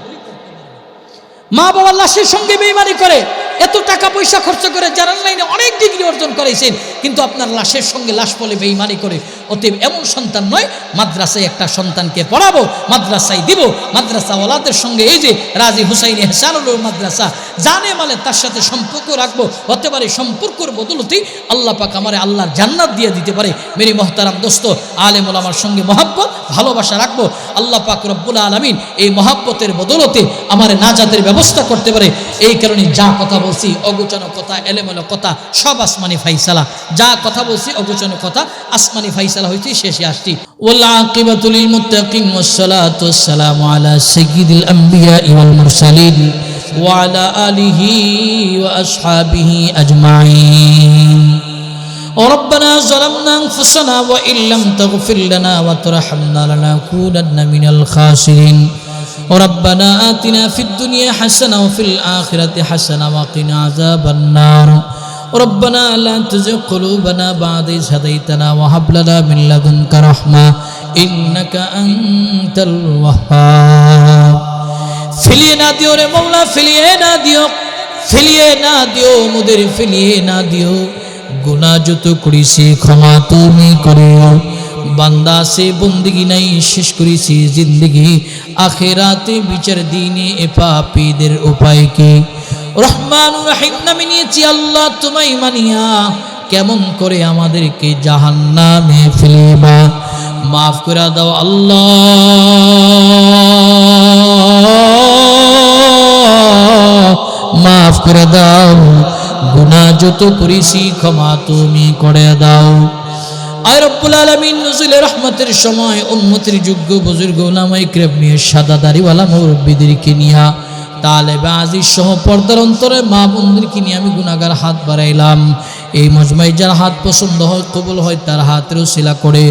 মা বাবার লাশের সঙ্গে বেঈমানি করে, এত টাকা পয়সা খরচ করে জানার লাইনে অনেক ডিগ্রি অর্জন করেছেন, কিন্তু আপনার লাশের সঙ্গে লাশ বলে বেঈমানি করে। অতএব এমন সন্তান নয়। মাদ্রাসায় একটা সন্তানকে পড়াবো, মাদ্রাসায় দিব, মাদ্রাসাওয়ালাদের সঙ্গে এই যে রাজি হুসাইন এহসানুল মাদ্রাসা জানে মালে তার সাথে সম্পর্ক রাখবো। হতে পারে সম্পর্কের বদলতেই আল্লাহ পাক আমারে আল্লাহর জান্নাত দিয়ে দিতে পারে। মেরি মোহতারাম দোস্ত, আলেম ওলামার সঙ্গে মহাব্বত ভালোবাসা রাখবো। আল্লাহ পাক রব্বুল আলামিন এই মহাব্বতের বদলতে আমারে নাজাতের ব্যবস্থা করতে পারে। এই কারণে যা কথা বলছি অগোচনো কথা, এলেমেলো কথা, সব আসমানি ফাইসালা। যা কথা বলছি অগোচনো কথা, আসমানি ফাইসালা হইতে শেষে আসছি। ওয়াল আকিবাতুল লিল মুত্তাকিন ওয়াসসালাতু ওয়াসসালামু আলা সাইয়্যিদিল আমবিয়া ওয়াল মুরসালিন ওয়া আলা আলিহি ওয়া আসহাবিহি আজমাইন। ربنا ظلمنا أنفسنا وإن لم تغفر لنا وترحمنا لنكونن من الخاسرين ربنا آتنا في الدنيا حسنة وفي الآخرة حسنة وقنا عذاب النار ربنا لا تزغ قلوبنا بعد إذ هديتنا وهب لنا من لدنك رحمة إنك أنت الوهاب ফিলিয়ে না দিও রে মওলা ফিলিয়ে না দিও মুদের ফিলিয়ে না দিও গুনাহ যত করেছি ক্ষমা তুমি করিও বান্দা সে বন্দিগি নাই শেষ করেছি জিন্দেগি আখিরাতে বিচার দিনে এ পাপীদের উপায় কি রহমানুর রহিম নামে নিয়েছি আল্লাহ তোমায় মানিয়া কেমন করে আমাদেরকে জাহান্নামে ফেলিবা মাফ করে দাও আল্লাহ মাফ করে দাও গুনাহ যত করেছি ক্ষমা তুমি করে দাও আয় রব্বুল আলামিন নজরুলের রহমতের সময় উম্মতের যোগ্য বুজুর্গ উলামায়ে কিরাম নিয়ে সাদা দাড়িওয়ালা মুরব্বিদেরকে নিয়া তালেবে আজিজ সহ পর্দার অন্তরে মা বোনদেরকে নিয়ে আমি গুনাহগার হাত বাড়াইলাম এই মজমায় যার হাত পছন্দ হয় কবুল হয় তার হাতের উসিলা করে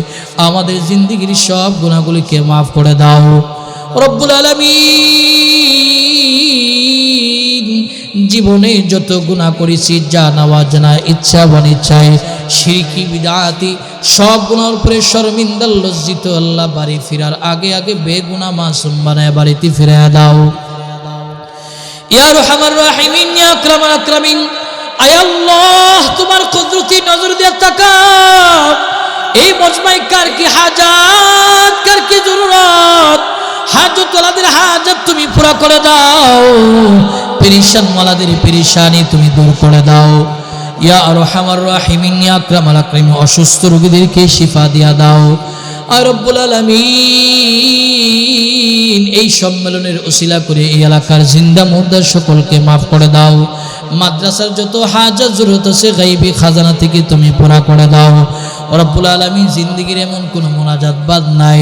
আমাদের জিন্দেগির সব গুনাহগুলিকে মাফ করে দাও রব্বুল আলামিন জীবনে যত গুনাহ করেছি জানা অজানা ইচ্ছা অনিচ্ছায় শিরকি বিদআতি সব গুনার উপরে শর্মিন্দা লজ্জিত আল্লাহ বাড়ি ফেরার আগে আগে বেগুনাহ মাসুম বানায় বাড়িতে ফিরে দাও ইয়া আরহামার রাহিমিন ইয়া আকরামাল আকরামিন আয় আল্লাহ তোমার কুদরতি নজর দিয়ে তাকাও এই মজমায় কার কি হাজাত কার কি জরুরত হাজত ওয়ালাদের হাজত তুমি পুরা করে দাও পেরেশান ওয়ালাদের পেরেশানি তুমি দূর করে দাও ইয়া আরহামার রাহিমিন ইয়া আকরামাল আকরামিন অসুস্থ রোগীদেরকে শিফা দিয়া দাও আর রব্বুল আলামিন এই সম্মেলনের উসিলা করে এই এলাকার জিন্দা মুর্দা সকলকে মাফ করে দাও মাদ্রাসার যত হাজাত জরুরত আছে গায়বী খাজানা থেকে তুমি পুরা করে দাও রব্বুল আলামিন জিন্দেগির এমন কোনো মোনাজাত বাদ নাই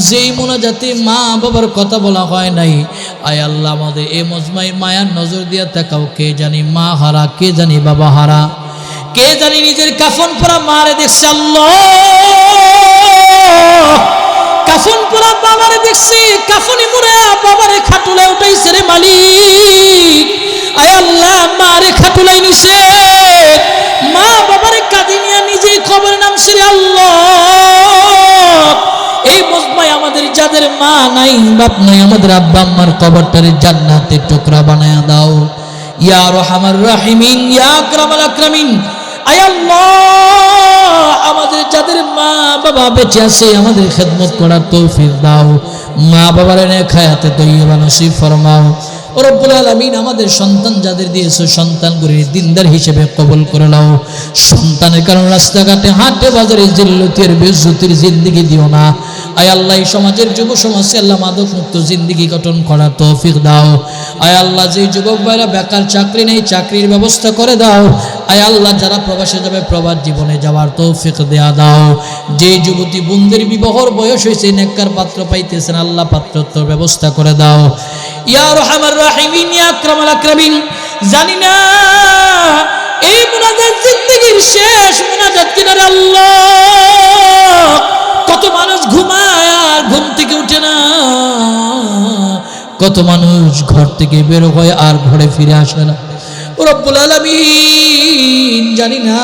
যেই মোনাজাতে মা বাবার কথা বলা হয় নাই আয় আল্লাহ আমাদের এই মজমায় মায়ার নজর দিয়া তাকাও কে জানি মা হারা কে জানি বাবা হারা কে জানি নিজের কাফন পরা মারে দেখছে আল্লাহ কাফন পরা বাবারে দেখছি কাফনি মুরে বাবারে খাটুলে উঠাইছে রে মালিক আয় আল্লাহ মারে খাটুলাই নিছে মা বাবারে কাঁদি নিয়ে নিজে খবর নামছে রে আল্লাহ এই মজমায় আমাদের যাদের মা নাই বাপ নাই আমাদের আব্বা আম্মার কবরটারে জান্নাতের টুকরা বানায়া দাও ইয়া আরহামার রাহিমিন ইয়া আকরামাল আকরামিন আয় আল্লাহ আমাদের যাদের মা বাবা বেঁচে আছে আমাদের খেদমত করার তৌফিক দাও মা বাবার নেক হায়াতে তয়্যিবা নসিব ফরমাও রব্বুল আলামিন আমাদের সন্তান যাদের দিয়েছো সন্তানগুলির দিনদার হিসেবে কবুল করে নাও সন্তানের কারণে রাস্তাঘাটে হাটে বাজারে জিল্লতির বেইজ্জতির জিন্দেগি দিও না আয় আল্লাহ এই সমাজের যুব সমাজকে আল্লাহ মাদক মুক্ত জিন্দেগি গঠন করার তৌফিক দাও আয় আল্লাহ যে যুবক ভাইরা বেকার চাকরি নেই চাকরির ব্যবস্থা করে দাও আয় আল্লাহ যারা প্রবাসে যাবে প্রবাস জীবনে যাওয়ার তৌফিক দেয়া দাও যে যুবতী বোনদের বিবাহর বয়স হয়েছে নেককার পাত্র পাইতেছেন আল্লাহ পাত্রত্বের ব্যবস্থা করে দাও ইয়া আরহামার রাহিমিন ইয়া আকরামাল আকরামিন জানি না এই মুনাজাত জিন্দেগির শেষ মুনাজাত কিনারে আল্লাহ কত মানুষ ঘুমায় আর ঘুম থেকে উঠে না কত মানুষ ঘর থেকে বের হয় আর ঘরে ফিরে আসে না রব্বুল আলামিন জানি না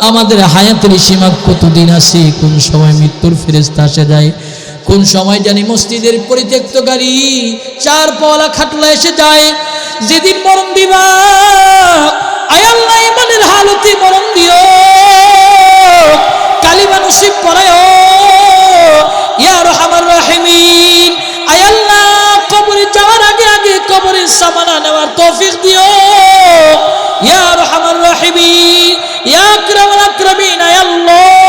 আমাদের হায়াতের সীমা কতদিন আছে কোন সময় মৃত্যুর ফেরেশতা এসে যায় কোন সময় জানি মসজিদের পরিত্যক্ত গাড়ি চার পাওয়ালা খাটুলা এসে যায় যেদিন মরণ দিবা আয় আল্লাহ ইমানের হালতে মরণ দিও কালিমা নসিব করায়ো ইয়া আরহামার রাহিমিন আয় আল্লাহ কবরে যাওয়ার আগে আগে কবরের সামানা নেওয়ার তৌফিক দিও ইয়া আরহামার রাহিমিন ইয়া আকরামাল আকরামিন আয় আল্লাহ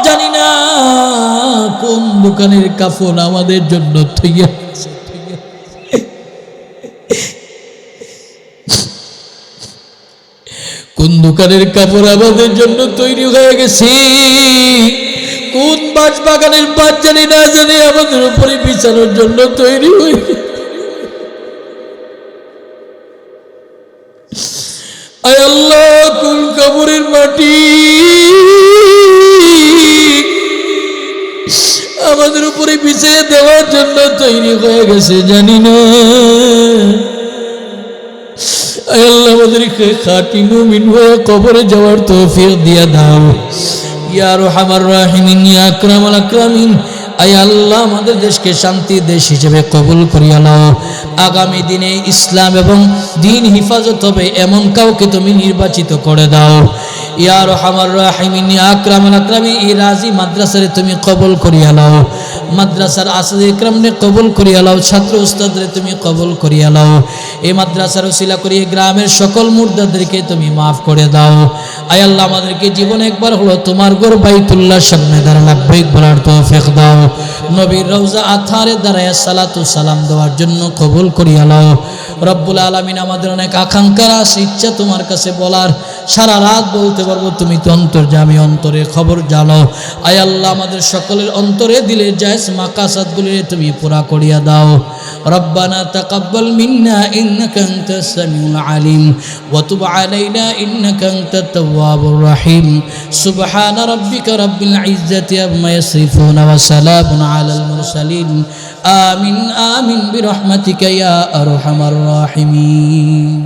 জানি না কোন দোকানের কাফন আমাদের জন্য তৈরি কোন দোকানের কাপড় আমাদের জন্য তৈরি হয়ে গেছে কোন বাঁশ বাগানের বাদ জানি না জানি আমাদের উপরে বিছানোর জন্য তৈরি হয়ে আয় আল্লাহ কোন কবরের মাটি আমাদের উপরে বিছিয়ে দেওয়ার জন্য তৈরি হয়ে গেছে, জানি না। আল্লাহ আমাদেরকে খাঁটি মুমিন হয়ে কবরে যাওয়ার তৌফিক দিয়া দাও ইয়া আরহামার রাহিমিন, ইয়া আকরামাল আকরামিন। আয় আল্লাহ আমাদের দেশকে শান্তি দেশ হিসেবে কবুল করিয়া নাও। আগামী দিনে ইসলাম এবং দ্বীন হিফাজত হবে এমন কাউকে তুমি নির্বাচিত করে দাও ইয়া আরহামার রাহিমিন, ইয়া আকরামাল আকরামিন। এই রাজি মাদ্রাসারে তুমি কবুল করিয়া নাও, মাদ্রাসার আসিদ ইকরামনে কবুল করিয়া নাও, ছাত্র উস্তাদরে তুমি কবুল করিয়া নাও। এই মাদ্রাসার ওসিলা করিয়ে গ্রামের সকল মুর্দাদেরকে তুমি মাফ করে দাও। আয় আল্লাহ আমাদেরকে জীবন একবার হলো তোমার ঘর বাইতুল্লাহ সামনে দাঁড়া লাব্বাইক বলার তৌফিক দাও। নবীর রওজা আথারে দাঁড়ায় সালাতু সালাম দেওয়ার জন্য কবুল করিয়া নাও। রব্বুল আলামিন আমাদের অনেক আকাঙ্ক্ষা আছে, ইচ্ছা তোমার কাছে বলার, সারা রাত বলতে পারবো, তুমি তো অন্তর্যামী, অন্তরে খবর জানো। আয় আল্লাহ আমাদের সকলের অন্তরে দিলে জায়েজ মাকাসাদগুলি তুমি পুরা করিয়া দাও। রব্বানা তাকাব্বাল মিন্না ইন্নাকা আনতাস সামিউল আলিম ওয়া তুব আলাইনা ইন্নাকা আনতাত তাওয়াবুর রহিম। সুবহানা রাব্বিকা রাব্বিল ইজ্জাতি আম্মা ইয়াসিফুন ওয়া সালামুন আলাল মুরসালিন। আমিন আমিন বিরহমাতিকা ইয়া আরহামার রাহিমিন।